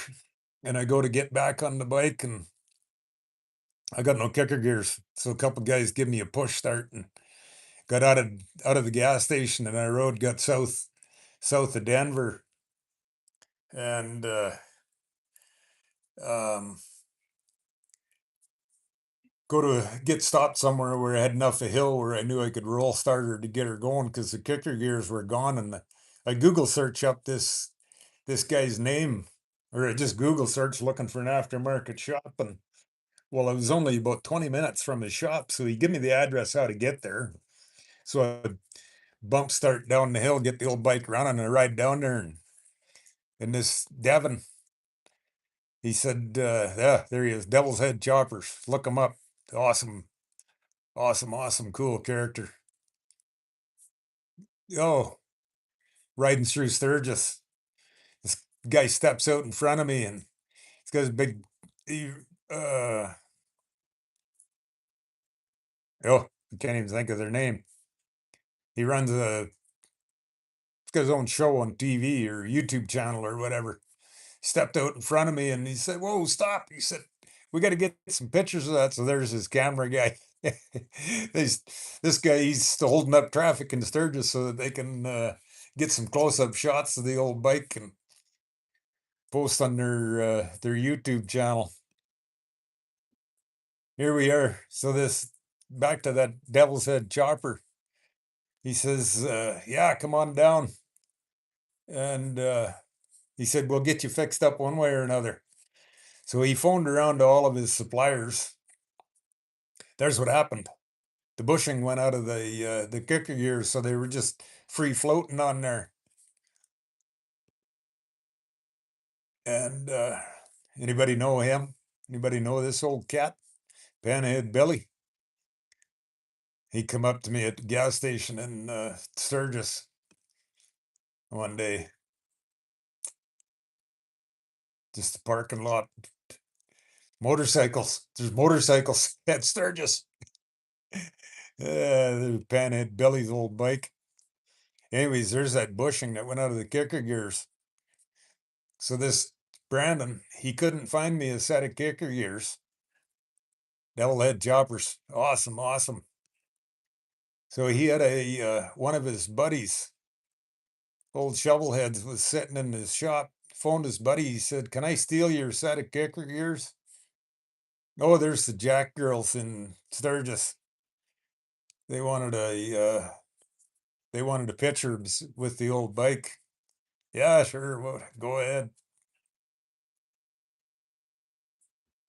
and I go to get back on the bike, and I got no kicker gears. So a couple guys give me a push start and got out of the gas station, and I got south of Denver, and um, go to get stopped somewhere where I had enough a hill where I knew I could roll start her to get her going because the kicker gears were gone. And I Google search up this guy's name, or I just Google search looking for an aftermarket shop, and well, I was only about 20 minutes from his shop, so he gave me the address how to get there. So I bump start down the hill, get the old bike running, and I ride down there, and this Devin, he said, "Yeah, there he is, Devil's Head Choppers. Look him up. Awesome, awesome, awesome, cool character." Oh, riding through Sturgis, this guy steps out in front of me, and he's got his big, he, uh, oh, I can't even think of their name. He runs he's got his own show on TV or YouTube channel or whatever. Stepped out in front of me, and he said, "Whoa, stop." He said, "We got to get some pictures of that." So there's his camera guy. This guy, he's still holding up traffic in Sturgis so that they can get some close-up shots of the old bike and post on their YouTube channel. Here we are. So this back to that Devil's Head Chopper. He says, "Yeah, come on down," and he said, "We'll get you fixed up one way or another." So he phoned around to all of his suppliers. There's what happened. The bushing went out of the kicker gears, so they were just free floating on there. And anybody know him? Anybody know this old cat, Panhead Billy? He come up to me at the gas station in Sturgis one day, just the parking lot. Motorcycles. There's motorcycles at Sturgis. There's Panhead Billy's old bike. Anyways, there's that bushing that went out of the kicker gears. So this Brandon, he couldn't find me a set of kicker gears. Devil Head Choppers. Awesome, awesome. So he had one of his buddies, old shovelheads, was sitting in his shop, phoned his buddy. He said, "Can I steal your set of kicker gears?" Oh, there's the Jack girls in Sturgis. They wanted a picture with the old bike. Yeah, sure. Well, go ahead.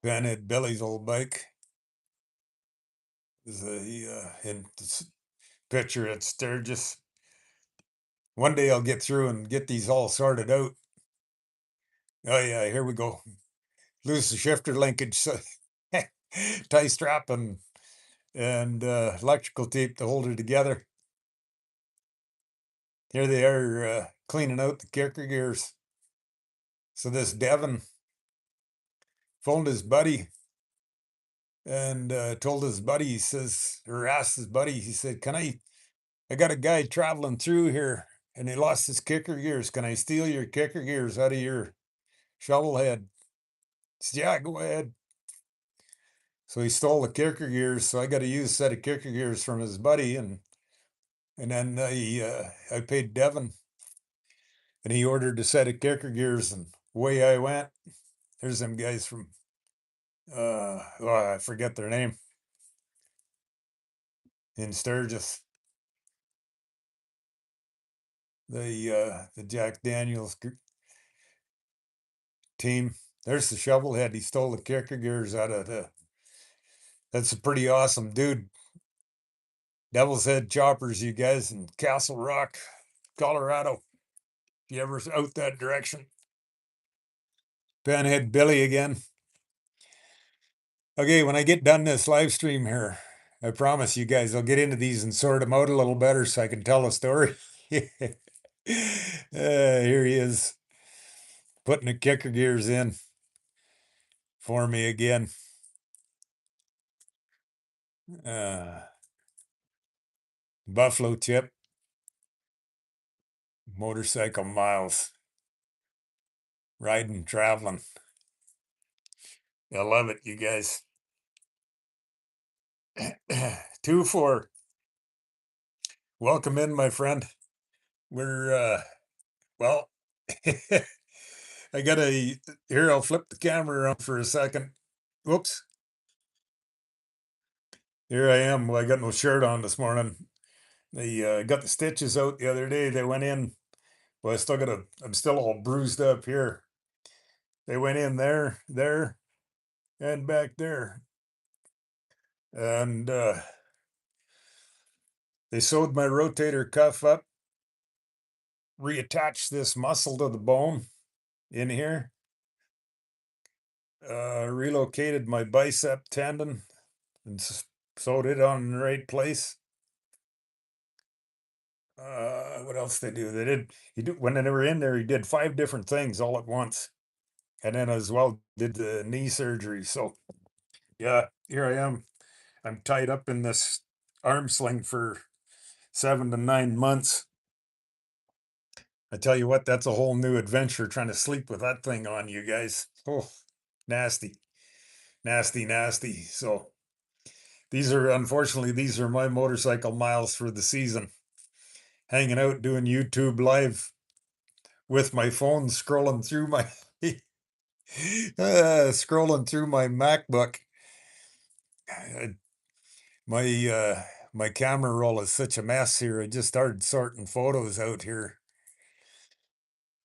Panhead Billy's old bike. Is in this picture at Sturgis. One day I'll get through and get these all sorted out. Oh yeah, here we go. Lose the shifter linkage, so tie strap and electrical tape to hold it together. Here they are cleaning out the kicker gears. So this Devin phoned his buddy and told his buddy, he says, or asked his buddy, he said, I got a guy traveling through here and he lost his kicker gears. Can I steal your kicker gears out of your shovel head? He said, yeah, go ahead. So he stole the kicker gears. So I got a used set of kicker gears from his buddy, and then I paid Devin, and he ordered a set of kicker gears, and away I went. There's them guys from I forget their name, in Sturgis. The Jack Daniels team. There's the shovel head. He stole the kicker gears out of the. That's a pretty awesome dude. Devil's Head Choppers, you guys, in Castle Rock, Colorado. If you ever out that direction. Panhead Billy again. Okay, when I get done this live stream here, I promise you guys I'll get into these and sort them out a little better so I can tell a story. Here he is, putting the kicker gears in for me again. Buffalo Chip, motorcycle miles, riding, traveling. I love it, you guys. 2-4. Welcome in, my friend. We're well, I gotta here. I'll flip the camera around for a second. Whoops. Here I am. Well, I got no shirt on this morning. They got the stitches out the other day. They went in. Well, I'm still all bruised up here. They went in there, and back there. And they sewed my rotator cuff up, reattached this muscle to the bone in here, relocated my bicep tendon and sewed it on the right place. What else they do? When they were in there, he did 5 different things all at once. And then as well did the knee surgery. So yeah, here I am. I'm tied up in this arm sling for 7 to 9 months. I tell you what, that's a whole new adventure trying to sleep with that thing on, you guys. Oh, nasty, nasty, nasty. So unfortunately, these are my motorcycle miles for the season. Hanging out doing YouTube live with my phone, scrolling through my MacBook. My camera roll is such a mess here. I just started sorting photos out here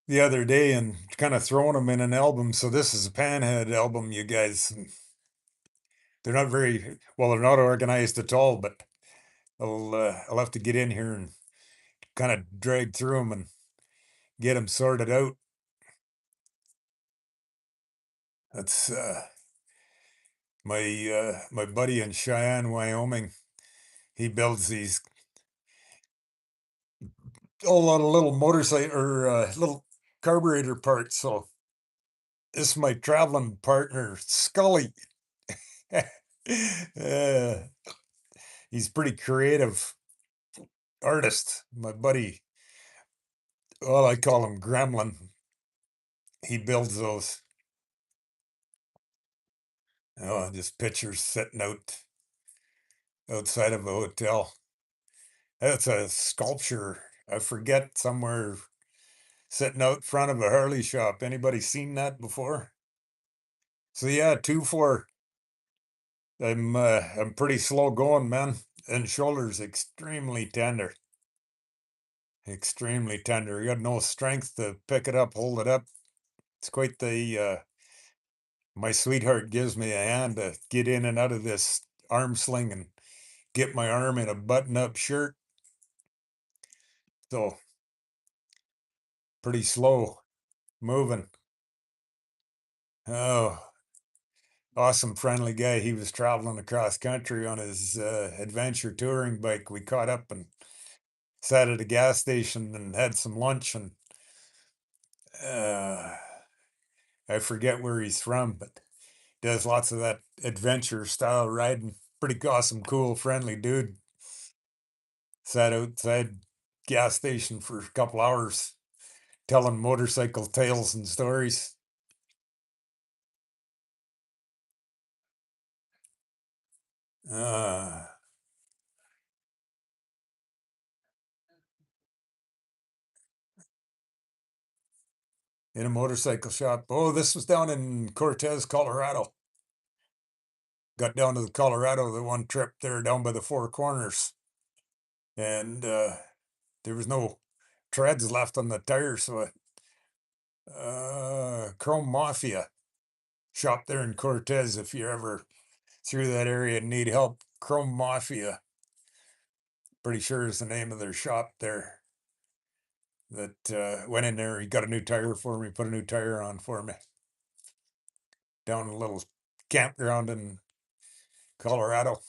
the other day and kind of throwing them in an album. So this is a Panhead album, you guys. They're not very well. They're not organized at all. But I'll have to get in here and kind of drag through them and get them sorted out. That's my buddy in Cheyenne, Wyoming. He builds these a lot of little motorcycle or little carburetor parts. So this is my traveling partner, Scully. uh, he's pretty creative artist. My buddy, well, I call him Gremlin. He builds those. Oh, just pictures sitting outside of a hotel. That's a sculpture. I forget somewhere sitting out front of a Harley shop. Anybody seen that before? So yeah, 2-4. I'm pretty slow going, man, and shoulders extremely tender. Extremely tender. You got no strength to pick it up, hold it up. It's quite the My sweetheart gives me a hand to get in and out of this arm sling and get my arm in a button-up shirt. So pretty slow moving. Oh, awesome, friendly guy. He was traveling across country on his adventure touring bike. We caught up and sat at a gas station and had some lunch. And uh, I forget where he's from, but does lots of that adventure style riding. Pretty awesome, cool, friendly dude. Sat outside gas station for a couple hours telling motorcycle tales and stories. Uh, in a motorcycle shop. Oh, this was down in Cortez, Colorado. Got down to the Colorado the one trip there down by the Four Corners, and there was no treads left on the tires, so Chrome Mafia shop there in Cortez. If you're ever through that area and need help, Chrome Mafia, pretty sure is the name of their shop there. That went in there. He got a new tire for me, put a new tire on for me down a little campground in Colorado.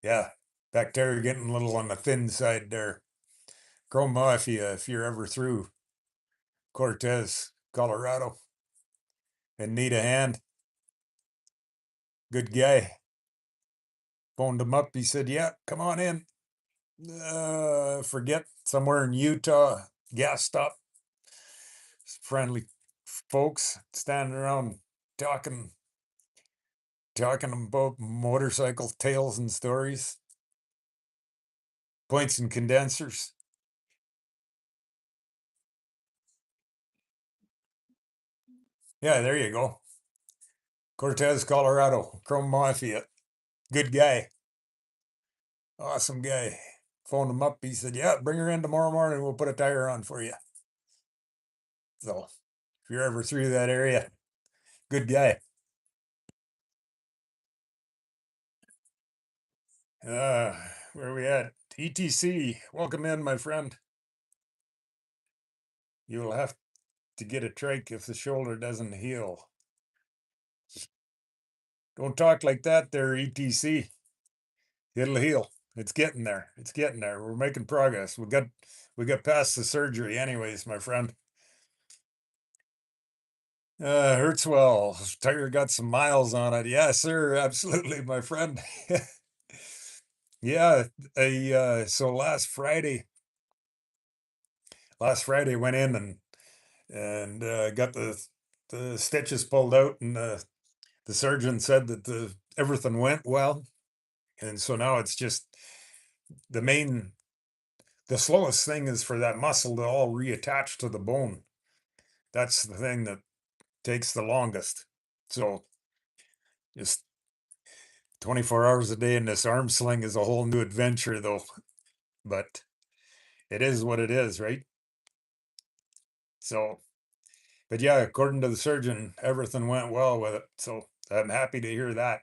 Yeah, back there getting a little on the thin side there. Chrome Mafia, if you're ever through Cortez, Colorado, and need a hand, good guy. Phoned him up. He said, "Yeah, come on in." Forget somewhere in Utah, gas stop. Friendly folks standing around talking, talking about motorcycle tales and stories, points and condensers. Yeah, there you go. Cortez, Colorado, Chrome Mafia. Good guy. Awesome guy. Phoned him up. He said, "Yeah, bring her in tomorrow morning. We'll put a tire on for you." So if you're ever through that area, good guy. Uh, where are we at? ETC. Welcome in, my friend. You will have to get a trach if the shoulder doesn't heal. Don't talk like that there, ETC. It'll heal. It's getting there. It's getting there. We're making progress. We got past the surgery anyways, my friend. Hurtswell, tire got some miles on it. Yes, sir. Absolutely, my friend. Yeah, so last Friday went in and got the stitches pulled out, and the surgeon said that everything went well, and so now it's just the main the slowest thing is for that muscle to all reattach to the bone. That's the thing that takes the longest. So just 24 hours a day in this arm sling is a whole new adventure, though. But it is what it is, right? So, but yeah, according to the surgeon, everything went well with it. So I'm happy to hear that.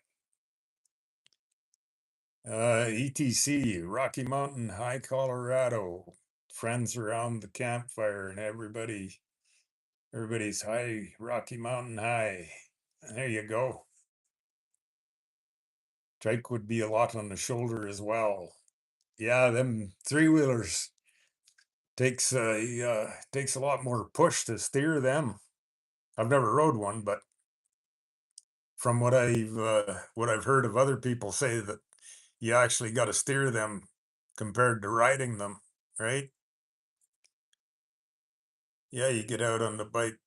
ETC, Rocky Mountain High, Colorado. Friends around the campfire and everybody's high, Rocky Mountain High. There you go. Trike would be a lot on the shoulder as well. Yeah, them three-wheelers takes a lot more push to steer them. I've never rode one, but from what I've heard of other people say that you actually got to steer them compared to riding them, right? Yeah, you get out on the bike,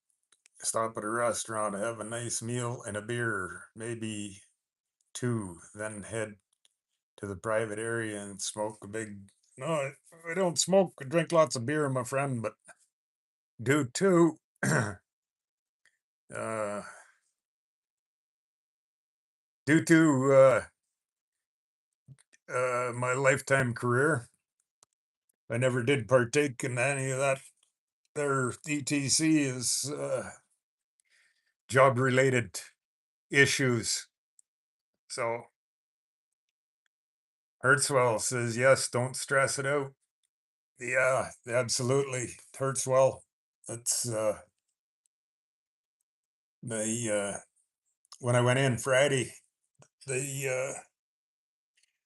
stop at a restaurant, have a nice meal and a beer, maybe two, then head to the private area and smoke a big. No, I don't smoke. I drink lots of beer, my friend, but do too. uh, due to my lifetime career, I never did partake in any of that their ETC is job related issues. So Hertzwell says, yes, don't stress it out. Yeah, absolutely. Hertzwell. That's the when I went in Friday, the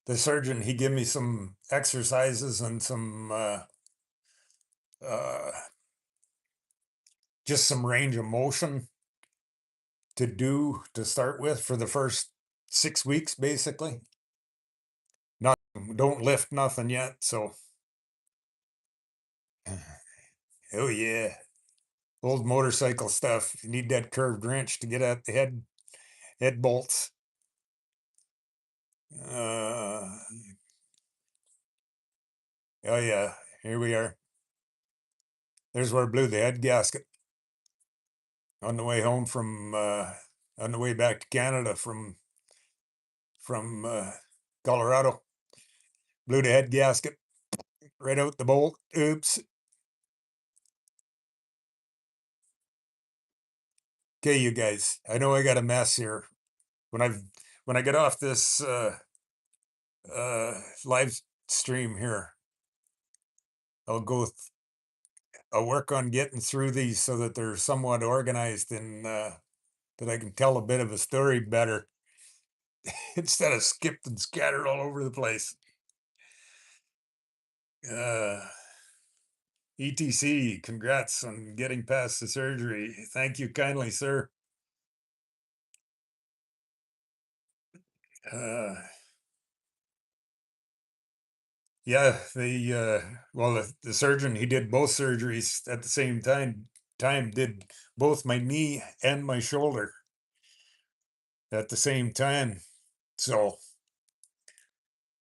the surgeon he gave me some exercises and some uh, just some range of motion to do to start with for the first 6 weeks, basically. Not don't lift nothing yet, so oh yeah, old motorcycle stuff. You need that curved wrench to get at the head bolts. Uh, oh yeah, here we are. There's where I blew the head gasket on the way home from on the way back to Canada from Colorado. Blew the head gasket right out the bolt. Oops. Okay, you guys. I know I got a mess here. When I when I get off this live stream here, I'll go. I'll work on getting through these so that they're somewhat organized and that I can tell a bit of a story better instead of skipped and scattered all over the place. Uh, ETC, congrats on getting past the surgery. Thank you kindly, sir. Uh, yeah, the surgeon he did both surgeries at the same time did both my knee and my shoulder at the same time. So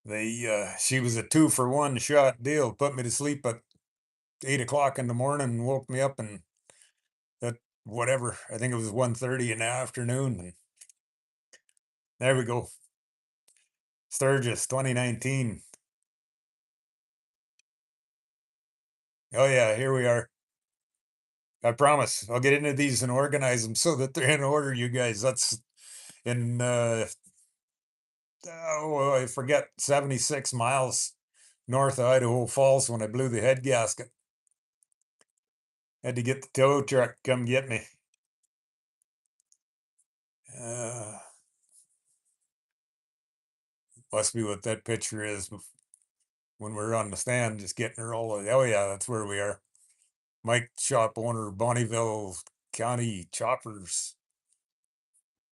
she was a 2-for-1 shot deal. Put me to sleep at 8 o'clock in the morning and woke me up and at whatever. I think it was 1:30 in the afternoon. And there we go. Sturgis 2019. Oh yeah, here we are. I promise I'll get into these and organize them so that they're in order, you guys. That's in oh, I forget, 76 miles north of Idaho Falls when I blew the head gasket. Had to get the tow truck come get me. Uh, must be what that picture is when we're on the stand, just getting her all. Oh yeah, that's where we are. Mike, shop owner, Bonneville County Choppers,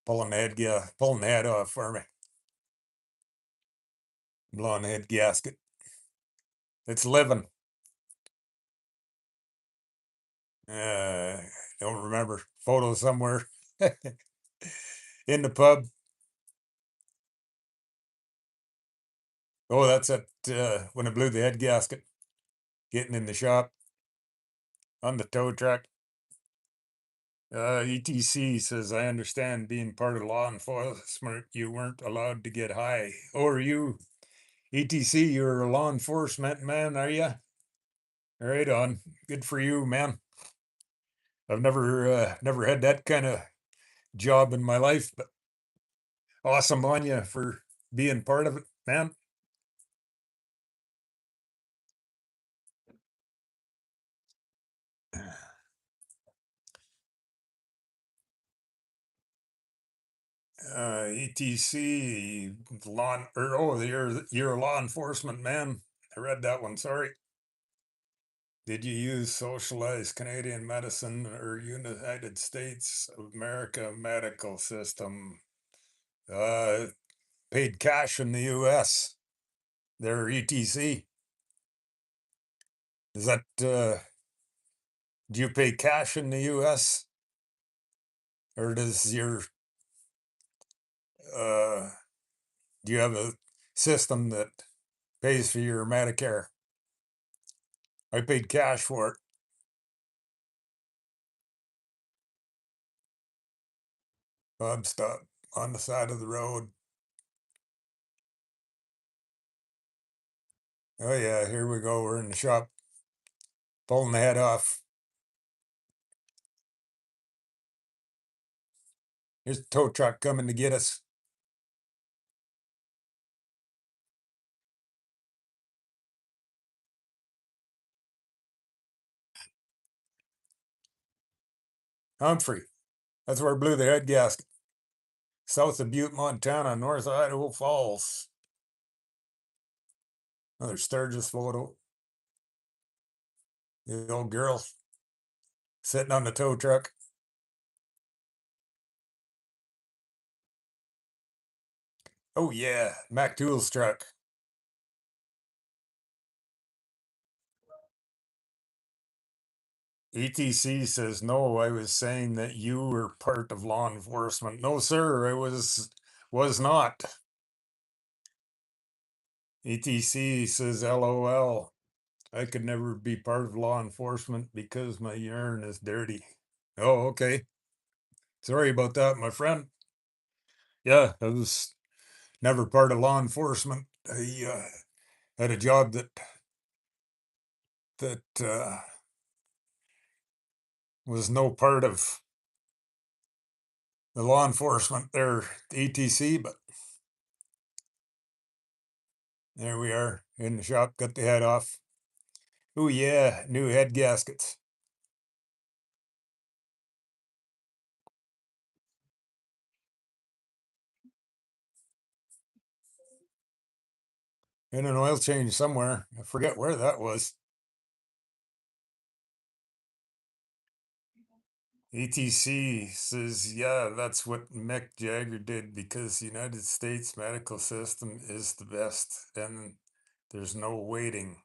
pulling the head off for me. Blowing the head gasket. It's living. Uh, don't remember. Photo somewhere in the pub. Oh, that's at when I blew the head gasket. Getting in the shop on the tow truck. ETC says, I understand being part of law enforcement, you weren't allowed to get high. Oh, are you, ETC, you're a law enforcement man, are you? Right on. Good for you, man. I've never had that kind of job in my life, but awesome on you for being part of it, man. ETC you're a law enforcement man. I read that one. Sorry. Did you use socialized Canadian medicine or United States of America medical system? Uh, paid cash in the U.S. Their ETC. Is that do you pay cash in the U.S. or does your uh, do you have a system that pays for your Medicare? I paid cash for it. I'm stuck on the side of the road. Oh yeah, here we go. We're in the shop, pulling the head off. Here's the tow truck coming to get us. Humphrey. That's where I blew the head gasket. South of Butte, Montana, north of Idaho Falls. Another Sturgis photo. The old girl sitting on the tow truck. Oh yeah, Mac Tools truck. ETC says no. I was saying that you were part of law enforcement. No, sir, I was not. ETC says LOL. I could never be part of law enforcement because my urine is dirty. Oh, okay. Sorry about that, my friend. Yeah, I was never part of law enforcement. I had a job that was no part of the law enforcement there, ETC, but there we are in the shop, got the head off. Oh yeah, new head gaskets. And an oil change somewhere. I forget where that was. ETC says, yeah, that's what Mick Jagger did because the United States medical system is the best and there's no waiting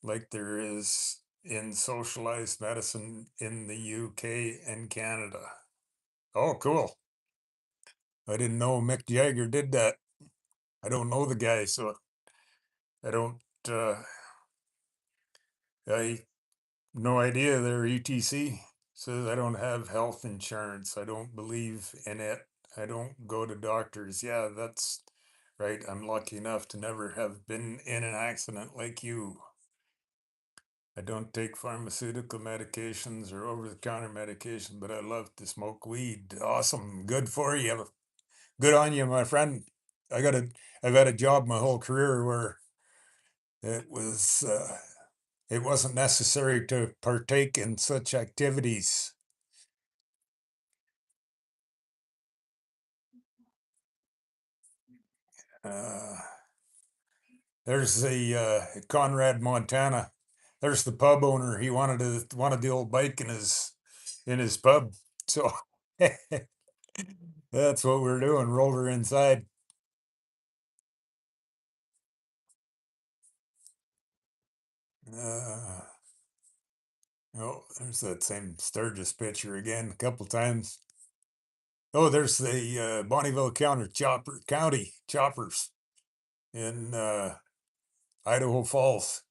like there is in socialized medicine in the UK and Canada. Oh, cool. I didn't know Mick Jagger did that. I don't know the guy, so I don't, I no idea their ETC says I don't have health insurance. I don't believe in it. I don't go to doctors. Yeah, that's right. I'm lucky enough to never have been in an accident like you. I don't take pharmaceutical medications or over the counter medication, but I love to smoke weed. Awesome. Good for you. Good on you, my friend. I've had a job my whole career where it was it wasn't necessary to partake in such activities. Uh, there's the Conrad, Montana. There's the pub owner. He wanted the old bike in his pub. So that's what we're doing. Rolled her inside. Uh, oh, there's that same Sturgis picture again a couple times. Oh, there's the Bonneville County choppers in Idaho Falls.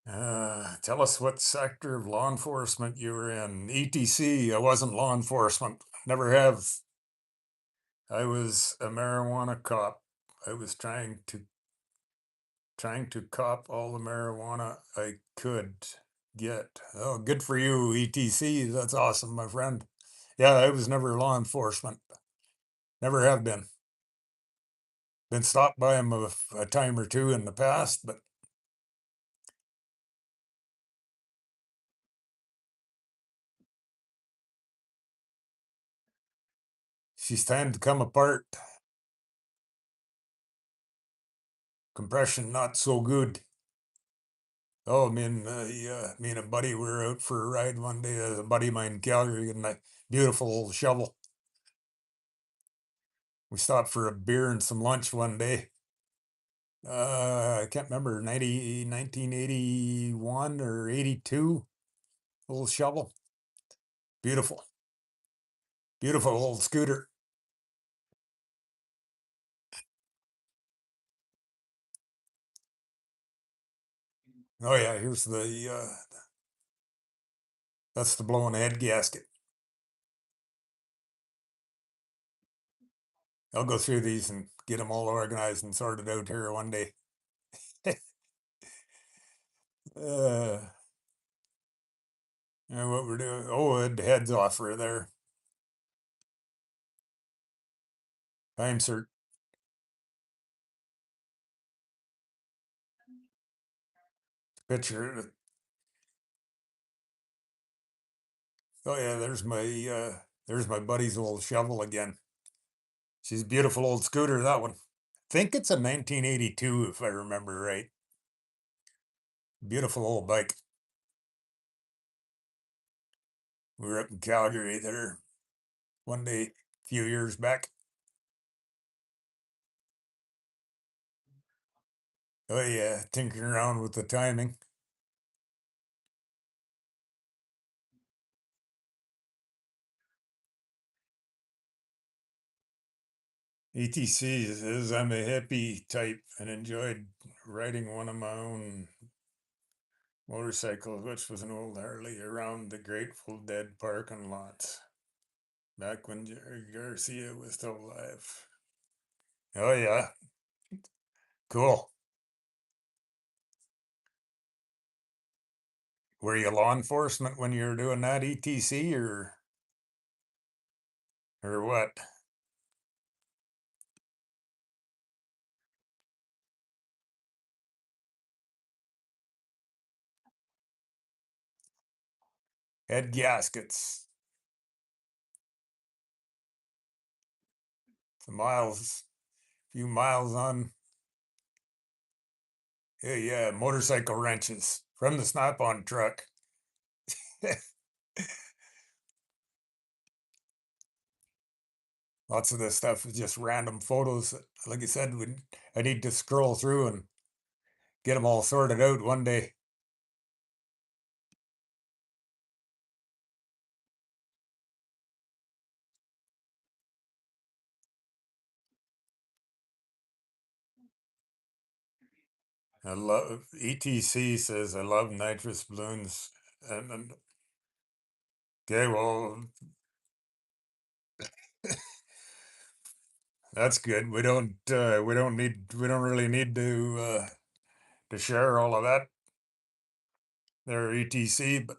Tell us what sector of law enforcement you were in. ETC, I wasn't law enforcement. Never have. I was a marijuana cop. I was trying to cop all the marijuana I could get. Oh, good for you, ETC. That's awesome, my friend. Yeah, I was never law enforcement. Never have been. Been stopped by him a time or two in the past, but she's time to come apart. Compression not so good. Oh, me and a buddy were out for a ride one day. A buddy of mine in Calgary and a beautiful old shovel. We stopped for a beer and some lunch one day. I can't remember, 1981 or 82. Old shovel. Beautiful. Beautiful old scooter. Oh yeah, here's that's the blowing head gasket. I'll go through these and get them all organized and sorted out here one day. uh, What we're doing. Oh, it heads off right there. Time cert picture. Oh yeah, there's my buddy's old shovel again. She's a beautiful old scooter, that one. Think it's a 1982 if I remember right. Beautiful old bike. We were up in Calgary there one day a few years back. Oh yeah, tinkering around with the timing. ETC says I'm a hippie type and enjoyed riding one of my own motorcycles, which was an old Harley, around the Grateful Dead parking lots back when Jerry Garcia was still alive. Oh yeah, cool. Were you law enforcement when you were doing that ETC or what? Head gaskets. Some miles, few miles on. Yeah, motorcycle wrenches from the snap-on truck. Lots of this stuff is just random photos. Like I said, I need to scroll through and get them all sorted out one day. I love ETC says I love nitrous balloons, and okay, well, that's good. We don't really need to share all of that there ETC, but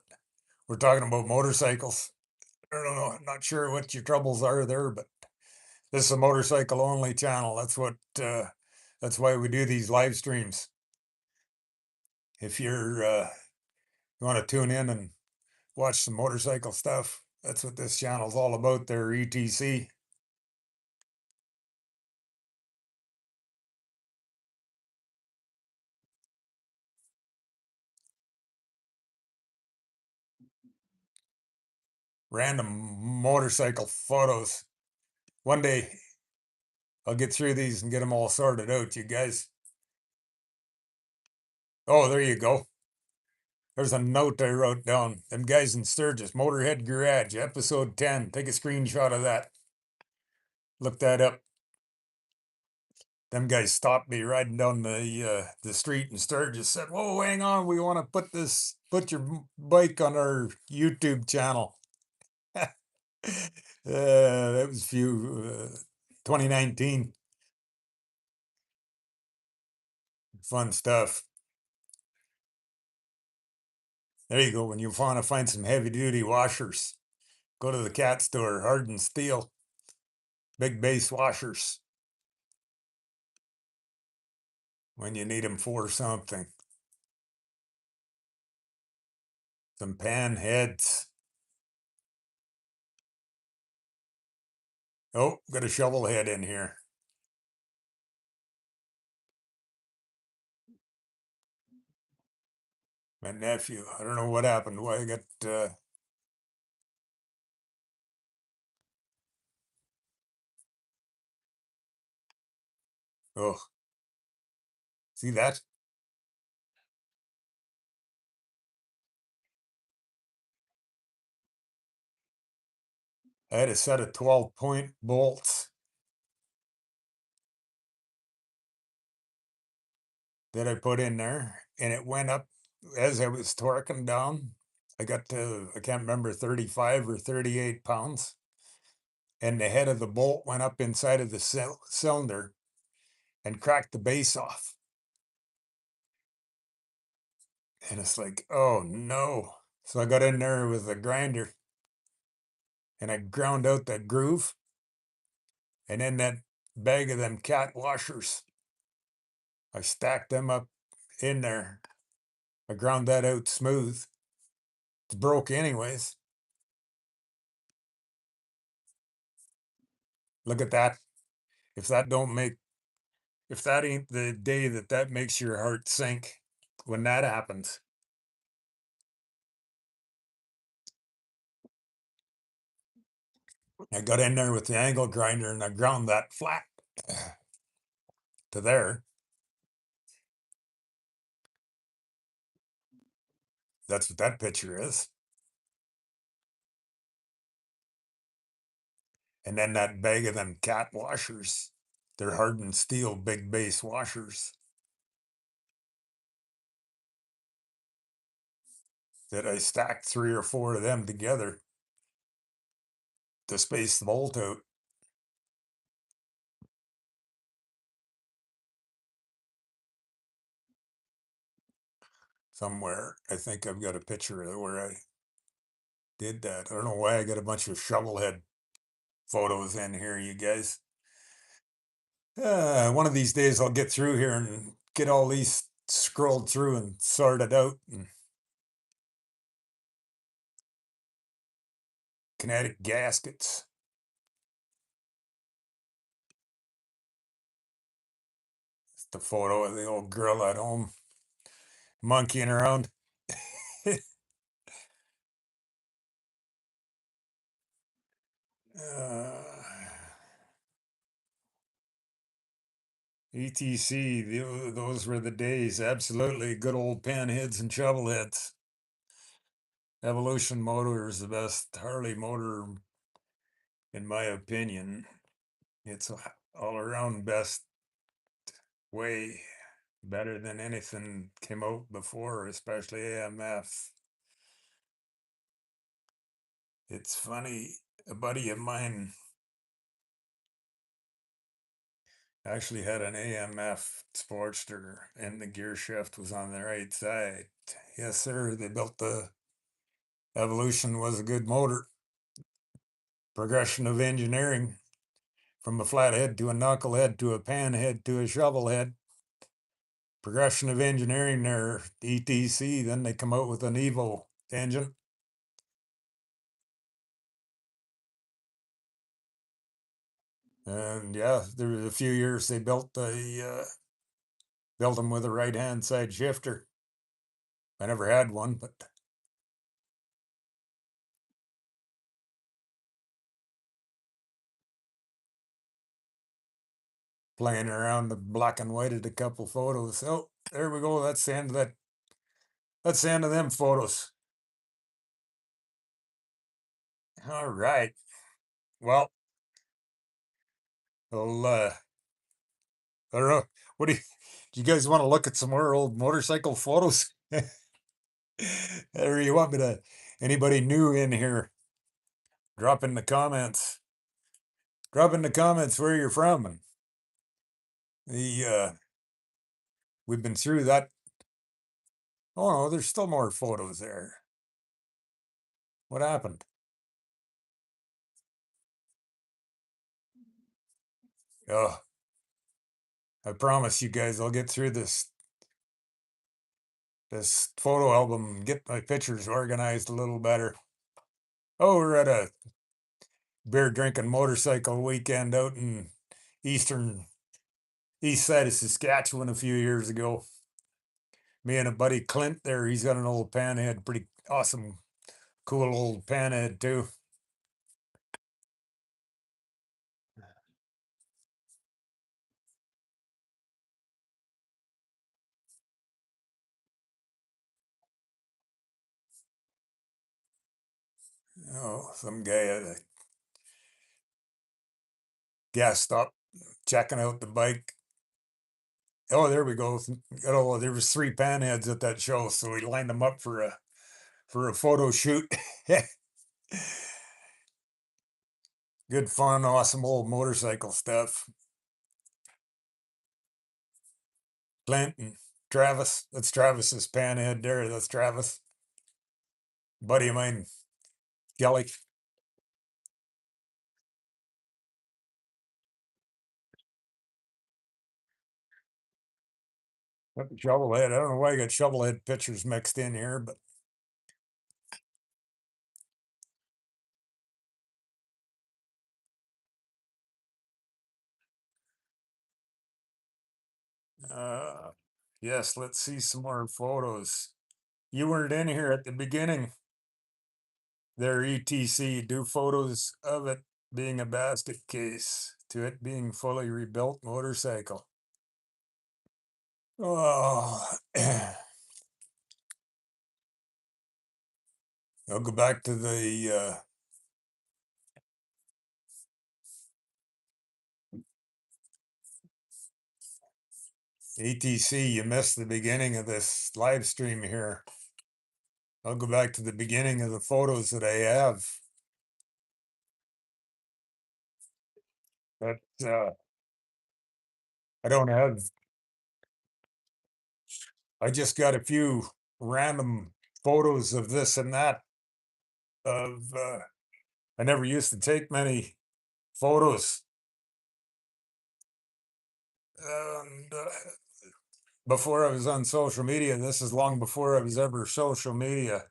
we're talking about motorcycles. I don't know. I'm not sure what your troubles are there, but this is a motorcycle only channel. That's why we do these live streams. If you want to tune in and watch some motorcycle stuff, that's what this channel's all about there, ETC. Random motorcycle photos. One day I'll get through these and get them all sorted out, you guys. Oh, there you go. There's a note I wrote down. Them guys in Sturgis, Motorhead Garage, episode 10. Take a screenshot of that. Look that up. Them guys stopped me riding down the street in Sturgis. Said, "Whoa, hang on, we want to put your bike on our YouTube channel." That was 2019. Fun stuff. There you go. When you want to find some heavy duty washers, go to the cat store, Hardened Steel, big base washers when you need them for something. Some pan heads. Oh, got a shovel head in here. My nephew. I don't know what happened. Why I got oh, see that? I had a set of 12-point bolts that I put in there, and it went up as I was torquing down. I got to, I can't remember, 35 or 38 pounds. And the head of the bolt went up inside of the cylinder and cracked the base off. And it's like, oh no. So I got in there with a grinder and I ground out that groove. And then that bag of them cat washers, I stacked them up in there. I ground that out smooth. It's broke anyways. Look at that. If that don't make, if that ain't the day that that makes your heart sink when that happens. I got in there with the angle grinder and I ground that flat to there. That's what that picture is. And then that bag of them cat washers, they're hardened steel big base washers that I stacked 3 or 4 of them together to space the bolt out. Somewhere, I think I've got a picture of where I did that. I don't know why I got a bunch of shovelhead photos in here, you guys. One of these days I'll get through here and get all these scrolled through and sorted out. And kinetic gaskets. It's the photo of the old girl at home monkeying around. ETC, those were the days. Absolutely. Good old panheads and shovelheads. Evolution motor is the best Harley motor, in my opinion. It's all around best way. Better than anything came out before, especially AMF. It's funny, a buddy of mine actually had an AMF Sportster and the gear shift was on the right side. Yes, sir. They built the Evolution was a good motor. Progression of engineering from a flathead to a knucklehead to a panhead to a shovelhead. Progression of engineering there, ETC. Then they come out with an Evo engine. And yeah, there was a few years they built them with a right hand side shifter. I never had one, but playing around the black and white at a couple photos. Oh, there we go. That's the end of that. That's the end of them photos. All right. Well, well, I don't know. What do you guys want to look at some more old motorcycle photos? Or you want me to? Anybody new in here? Drop in the comments. Drop in the comments where you're from. And we've been through that. Oh no, there's still more photos there. What happened? Oh, I promise you guys I'll get through this photo album and get my pictures organized a little better. Oh, we're at a beer drinking motorcycle weekend out in eastern east side of Saskatchewan a few years ago. Me and a buddy Clint there, he's got an old panhead, pretty awesome, cool old panhead too. Oh, some guy at a gas stop checking out the bike. Oh, there we go. Oh, there was 3 panheads at that show, so we lined them up for a photo shoot. Good fun, awesome old motorcycle stuff. Clint and Travis. That's Travis's panhead there. That's Travis. Buddy of mine, Kelly. Shovelhead. I don't know why I got shovelhead pictures mixed in here, but uh, yes, let's see some more photos. You weren't in here at the beginning. There, ETC, do photos of it being a basket case to it being fully rebuilt motorcycle. Oh, I'll go back to the ETC. You missed the beginning of this live stream here. I'll go back to the beginning of the photos that I have. But I don't have, I just got a few random photos of this and that. Of I never used to take many photos. And before I was on social media, this is long before I was ever social media.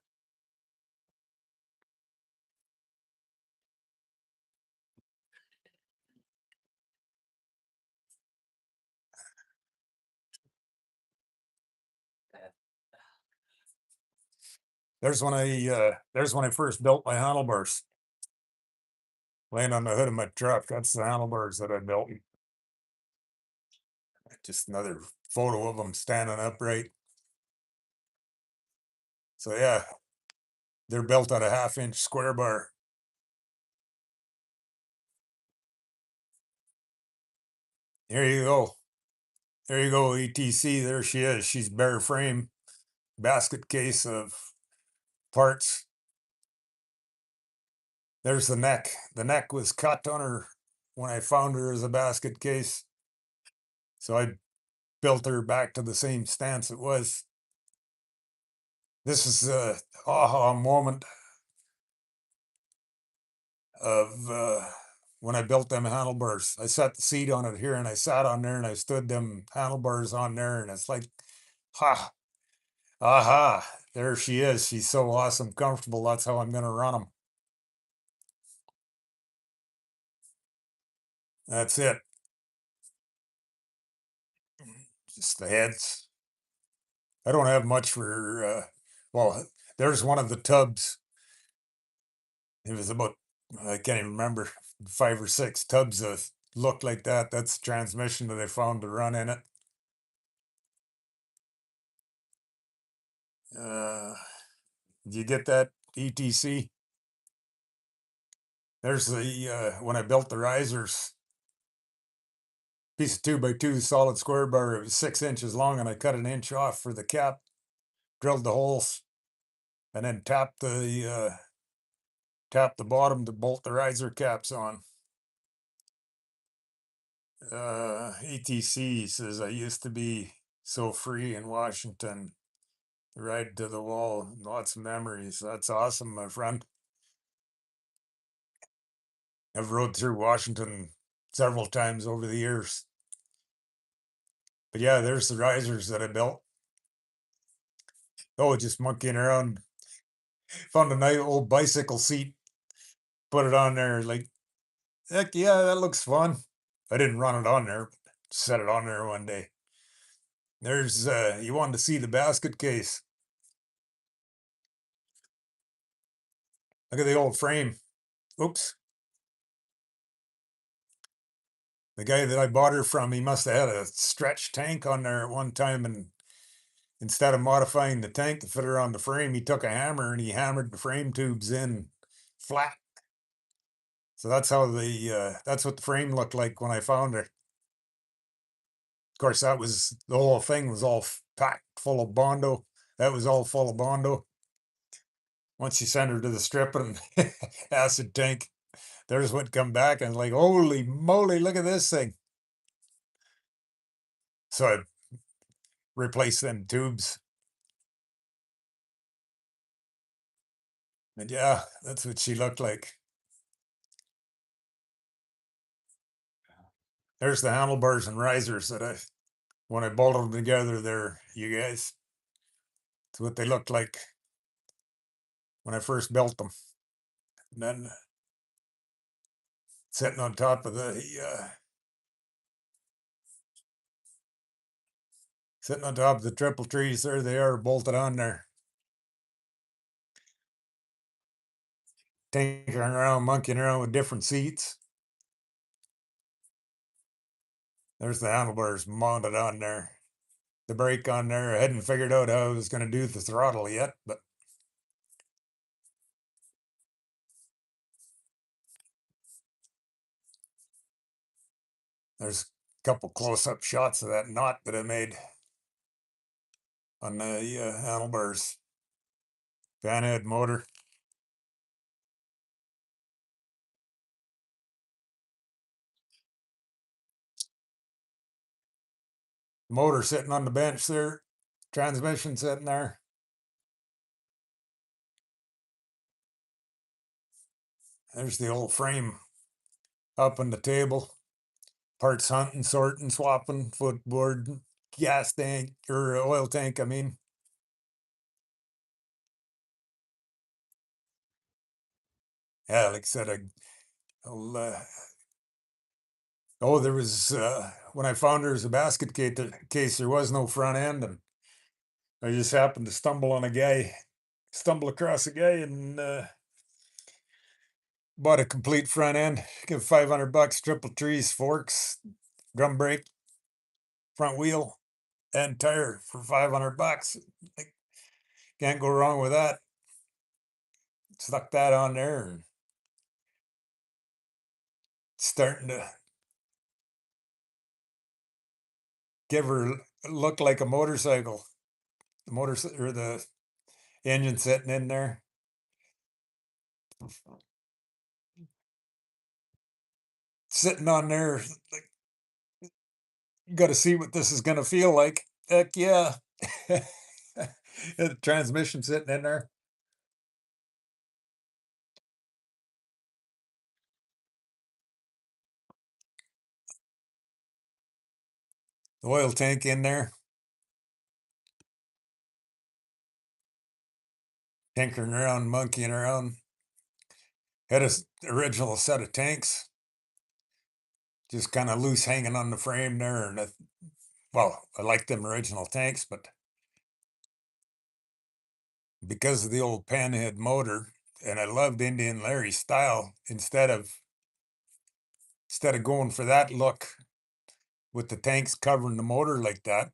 There's when I first built my handlebars, laying on the hood of my truck. That's the handlebars that I built. Just another photo of them standing upright. So yeah, they're built on a 1/2 inch square bar. Here you go. There you go, ETC. There she is. She's bare frame, basket case of parts. There's the neck. The neck was cut on her when I found her as a basket case. So I built her back to the same stance it was. This is a aha moment of when I built them handlebars. I set the seat on it here and I sat on there and I stood them handlebars on there and it's like, ha, aha, there she is. She's so awesome, comfortable. That's how I'm going to run them. That's it. Just the heads. I don't have much for, well, there's one of the tubs. It was about, I can't even remember, 5 or 6 tubs that looked like that. That's the transmission that I found to run in it. Uh, did you get that, ETC? There's the, when I built the risers, piece of 2x2 solid square bar. It was 6 inches long and I cut an inch off for the cap, drilled the holes, and then tapped the bottom to bolt the riser caps on. ETC says, I used to be so free in Washington, right to the wall, lots of memories. That's awesome, my friend. I've rode through Washington several times over the years. But yeah, there's the risers that I built. Oh, just monkeying around. Found a nice old bicycle seat, put it on there. Like, heck yeah, that looks fun. I didn't run it on there, but set it on there one day. There's, you wanted to see the basket case. Look at the old frame. Oops. The guy that I bought her from, he must have had a stretch tank on there at one time. And instead of modifying the tank to fit her on the frame, he took a hammer and he hammered the frame tubes in flat. So that's how that's what the frame looked like when I found her. Of course, that was the whole thing was all packed full of Bondo. That was all full of Bondo. Once you sent her to the stripping acid tank, there's what come back and like, holy moly, look at this thing. So I replaced them tubes. And yeah, that's what she looked like. There's the handlebars and risers that when I bolted them together there, you guys. It's what they looked like when I first built them. And then sitting on top of the triple trees, there they are bolted on there. Tinkering around, monkeying around with different seats. There's the handlebars mounted on there. The brake on there. I hadn't figured out how I was going to do the throttle yet, but there's a couple close-up shots of that knot that I made on the handlebars. Fan head motor. Motor sitting on the bench there. Transmission sitting there. There's the old frame up on the table. Parts hunting, sorting, swapping, footboard, gas tank, or oil tank, I mean. Yeah, like I said, I'll, oh, there was, when I found her as a basket case, there was no front end, and I just happened to stumble across a guy and bought a complete front end. Give $500, triple trees, forks, drum brake, front wheel, and tire for $500. Like, can't go wrong with that. Stuck that on there and starting to give her look like a motorcycle. The motor or the engine sitting in there. Sitting on there, like, you got to see what this is going to feel like. Heck yeah. The transmission sitting in there. The oil tank in there. Tinkering around, monkeying around. Had a original set of tanks. Just kind of loose hanging on the frame there. And well, I like them original tanks, but because of the old panhead motor, and I loved Indian Larry's style, instead of going for that look with the tanks covering the motor like that.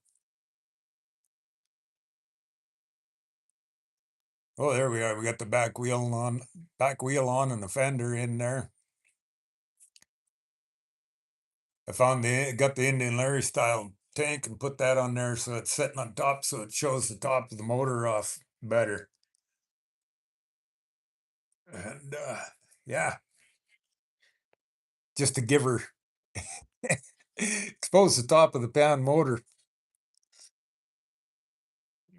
Oh, there we are. We got the back wheel on and the fender in there. I got the Indian Larry style tank and put that on there so it's sitting on top so it shows the top of the motor off better. And yeah, just to give her expose the top of the pan motor.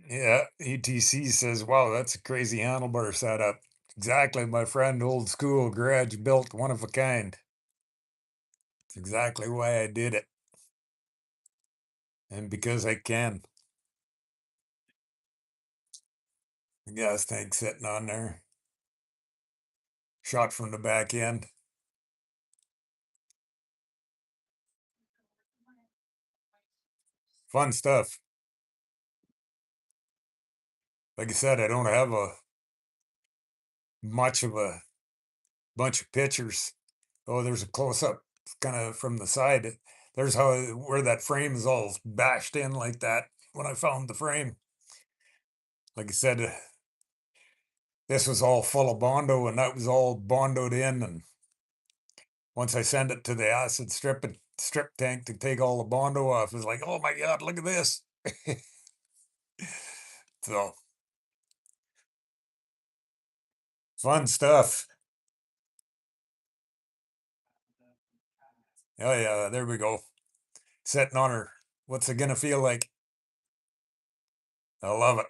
Yeah, ETC says, wow, that's a crazy handlebar setup. Exactly, my friend, old school garage built, one of a kind. It's exactly why I did it. And because I can. The gas tank sitting on there. Shot from the back end. Fun stuff. Like I said, I don't have a much of a bunch of pictures. Oh, there's a close up kind of from the side. There's where that frame is all bashed in like that when I found the frame. Like I said, this was all full of Bondo and that was all Bondoed in. And once I sent it to the acid strip tank to take all the Bondo off, it was like, oh my God, look at this. So fun stuff. Oh yeah, there we go. Sitting on her. What's it gonna feel like? I love it.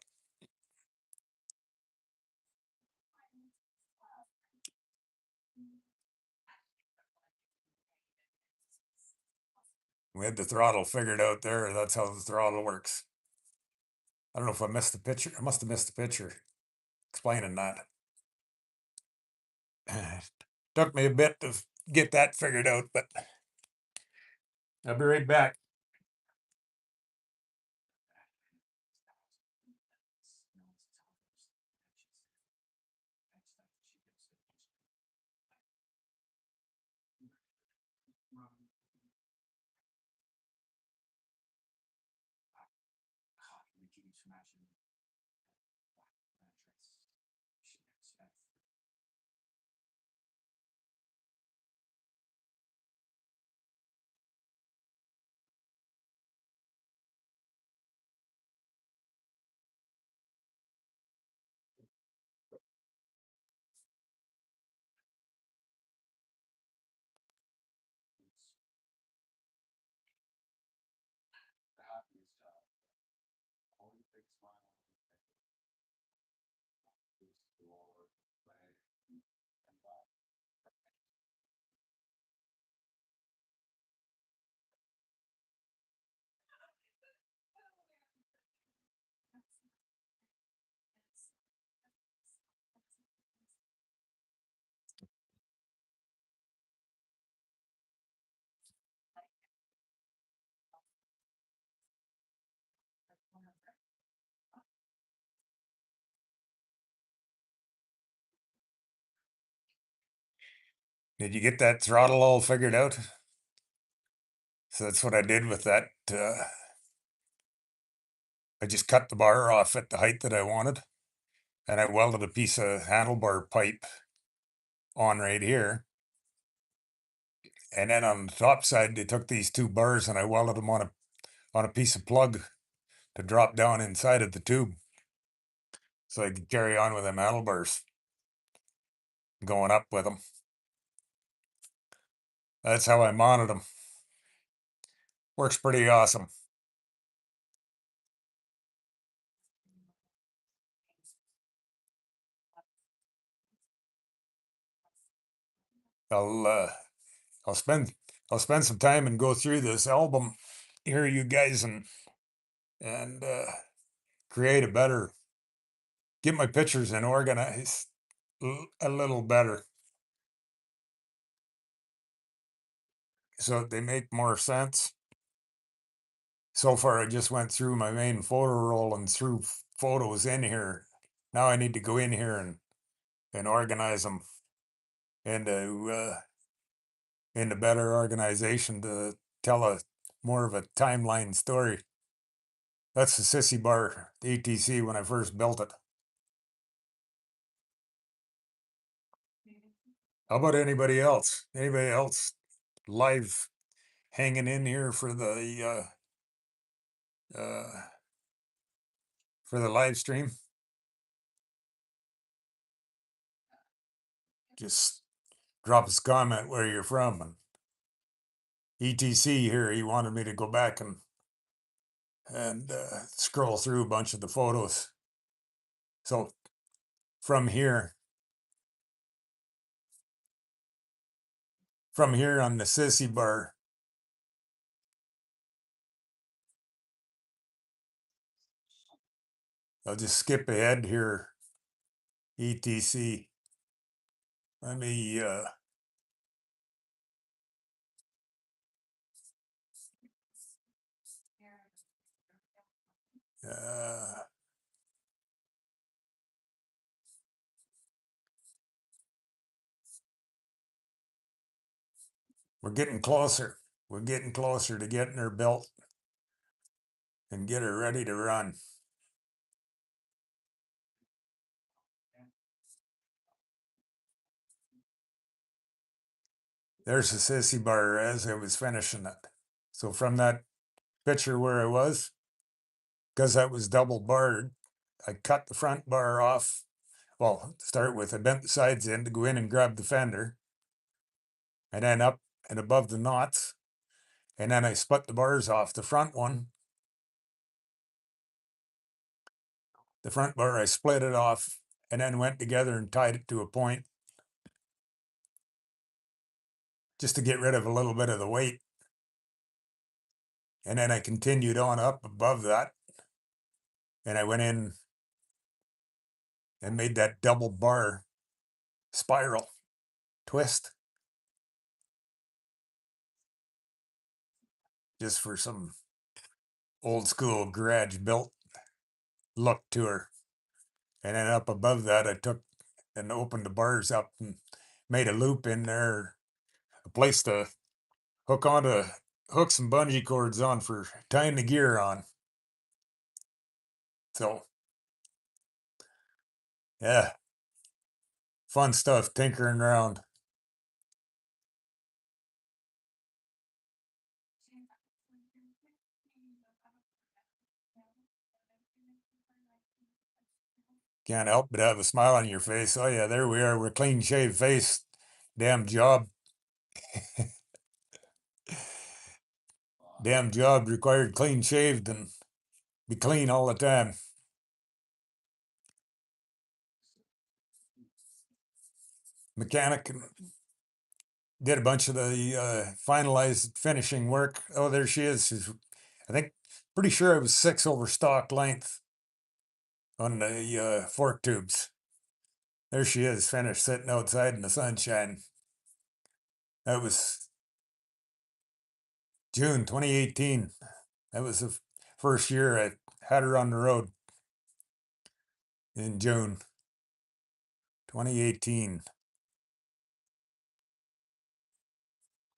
We had the throttle figured out there. That's how the throttle works. I don't know if I missed the picture. I must have missed the picture explaining that. Took me a bit to get that figured out, but I'll be right back. Did you get that throttle all figured out? So that's what I did with that. I just cut the bar off at the height that I wanted, and I welded a piece of handlebar pipe on right here. And then on the top side, they took these two bars and I welded them on a piece of plug to drop down inside of the tube, so I could carry on with them handlebars going up with them. That's how I mounted them. Works pretty awesome. I'll uh, I'll spend some time and go through this album here, you guys, and create a better, get my pictures and organize a little better, so they make more sense. So far, I just went through my main photo roll and threw photos in here. Now I need to go in here and organize them into better organization to tell a more of a timeline story. That's the sissy bar, the ETC, when I first built it. How about anybody else? Anybody else live hanging in here uh, for the live stream? Just drop us a comment where you're from. And ETC here, he wanted me to go back and scroll through a bunch of the photos. So from here on the sissy bar, I'll just skip ahead here. ETC. Let me we're getting closer. We're getting closer to getting her built and get her ready to run. There's the sissy bar as I was finishing it. So from that picture where I was, because that was double barred, I cut the front bar off. Well, to start with, I bent the sides in to go in and grab the fender, and then up and above the knots, and then I split the bars off. The front one, the front bar, I split it off and then went together and tied it to a point, just to get rid of a little bit of the weight. And then I continued on up above that, and I went in and made that double bar spiral twist just for some old school garage built look to her. And then up above that, I took and opened the bars up and made a loop in there, a place to hook onto, hook some bungee cords on for tying the gear on. So yeah, fun stuff tinkering around. Can't help but have a smile on your face. Oh yeah, there we are. We're clean shaved face. Damn job. Damn job required clean shaved and be clean all the time. Mechanic did a bunch of the finalized finishing work. Oh, there she is. I think, pretty sure it was 6 over stock length on the fork tubes. There she is, finished, sitting outside in the sunshine. That was June 2018. That was the first year I had her on the road in June 2018.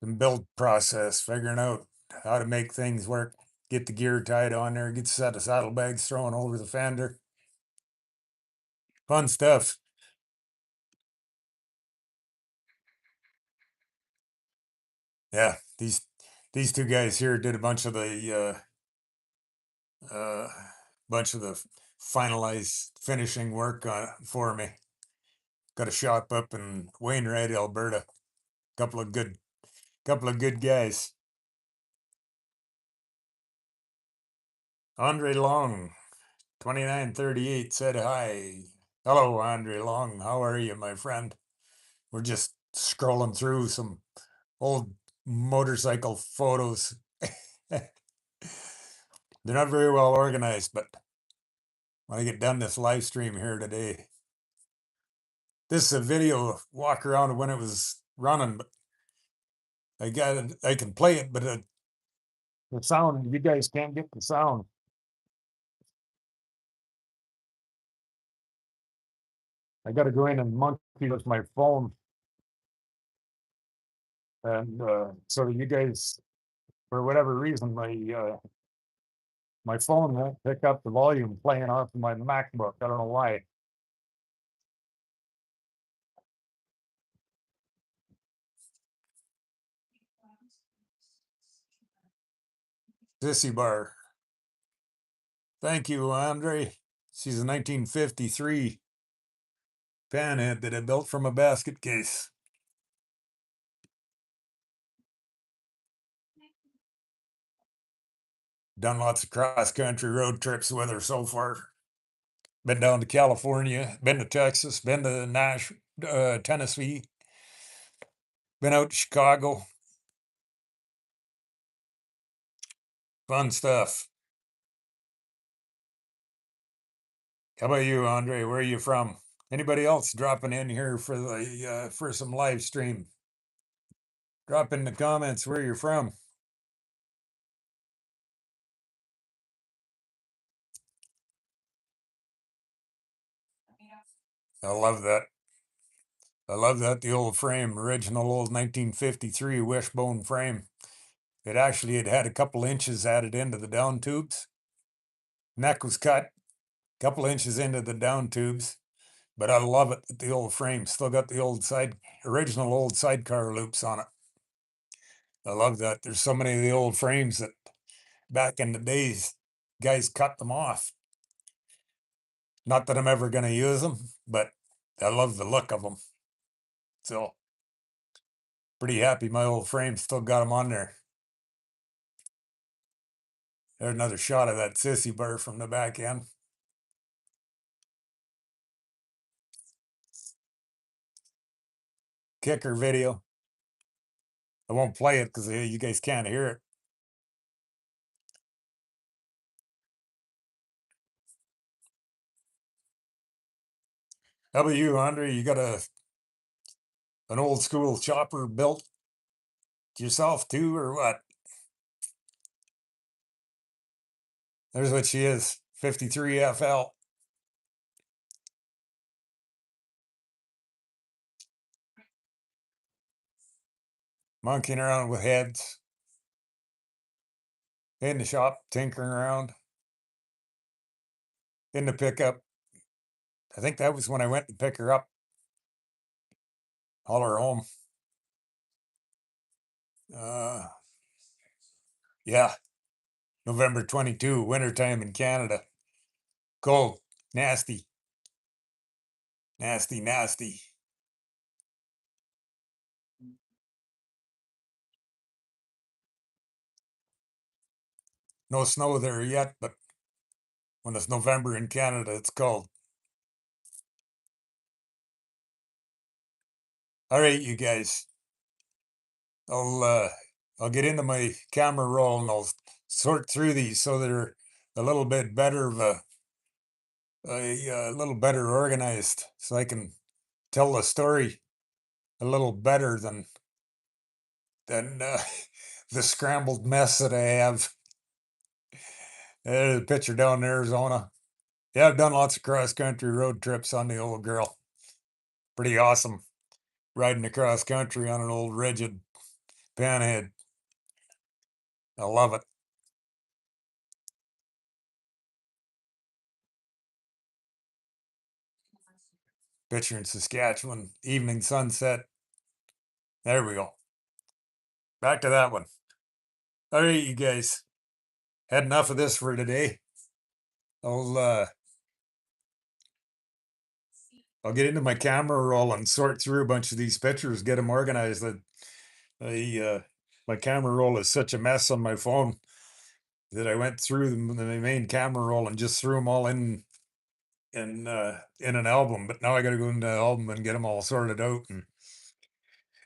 The build process, figuring out how to make things work, get the gear tied on there, get a set of saddlebags thrown over the fender. Fun stuff. Yeah, these two guys here did a uh, bunch of the finalized finishing work for me. Got a shop up in Wainwright, Alberta. Couple of good, couple of good guys. Andre Long, 2938 said hi. Hello, Andre Long. How are you, my friend? We're just scrolling through some old motorcycle photos. They're not very well organized, but when I get done this live stream here today, this is a video walk around when it was running, but I can play it, but the sound, you guys can't get the sound. I got to go in and monkey with my phone, and so you guys, for whatever reason, my phone won't pick up the volume playing off of my MacBook. I don't know why. Sissy bar. Thank you, Andre. She's a 1953 panhead that I built from a basket case. Done lots of cross country road trips with her so far. Been down to California, been to Texas, been to Tennessee, been out to Chicago. Fun stuff. How about you, Andre? Where are you from? Anybody else dropping in here for the for some live stream? Drop in the comments where you're from. I love that. I love that, the old frame, original old 1953 wishbone frame. It actually had a couple inches added into the down tubes. Neck was cut, a couple inches into the down tubes, but I love it that the old frame still got the original old sidecar loops on it. I love that. There's so many of the old frames that back in the days, guys cut them off. Not that I'm ever going to use them, but I love the look of them. So pretty happy my old frame still got them on there. There's another shot of that sissy bar from the back end. Kicker video. I won't play it because you guys can't hear it. How about you, Andre? You got an old school chopper built yourself too, or what? There's what she is, 53 FL. Monkeying around with heads in the shop, tinkering around in the pickup. I think that was when I went to pick her up, haul her home. Uh, yeah, November 22, wintertime in Canada. Cold, nasty, nasty, nasty. No snow there yet, but when it's November in Canada, it's cold. All right, you guys. I'll uh I'll get into my camera roll and I'll sort through these so they're a little bit better of a little better organized, so I can tell the story a little better than the scrambled mess that I have. There's a picture down in Arizona. Yeah, I've done lots of cross country road trips on the old girl. Pretty awesome riding across country on an old rigid panhead. I love it. Picture in Saskatchewan, evening sunset. There we go. Back to that one. All right, you guys. Had enough of this for today. I'll uh I'll get into my camera roll and sort through a bunch of these pictures, get them organized. That my camera roll is such a mess on my phone that I went through the main camera roll and just threw them all in an album. But now I got to go into the album and get them all sorted out. And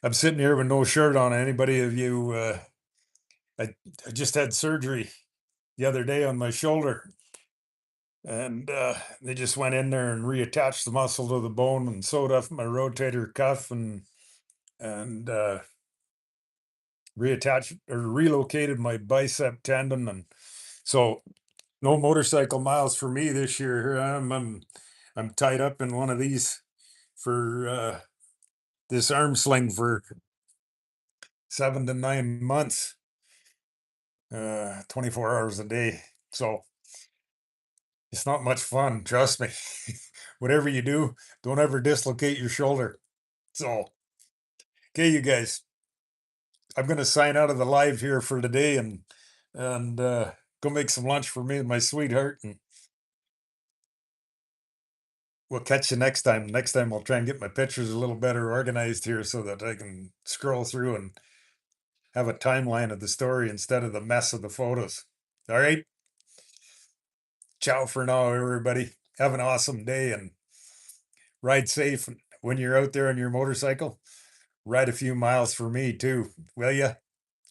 I'm sitting here with no shirt on. Anybody of you? I just had surgery the other day on my shoulder, and they just went in there and reattached the muscle to the bone and sewed up my rotator cuff and reattached or relocated my bicep tendon, and so no motorcycle miles for me this year. Here I'm tied up in one of these for this arm sling for 7 to 9 months, 24 hours a day. So it's not much fun, trust me. Whatever you do, don't ever dislocate your shoulder. So, okay, you guys, I'm going to sign out of the live here for today and go make some lunch for me and my sweetheart, and we'll catch you next time. Next time, I'll try and get my pictures a little better organized here so that I can scroll through and have a timeline of the story instead of the mess of the photos. All right. Ciao for now, everybody. Have an awesome day and ride safe. When you're out there on your motorcycle, ride a few miles for me too, will you?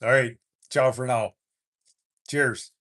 All right. Ciao for now. Cheers.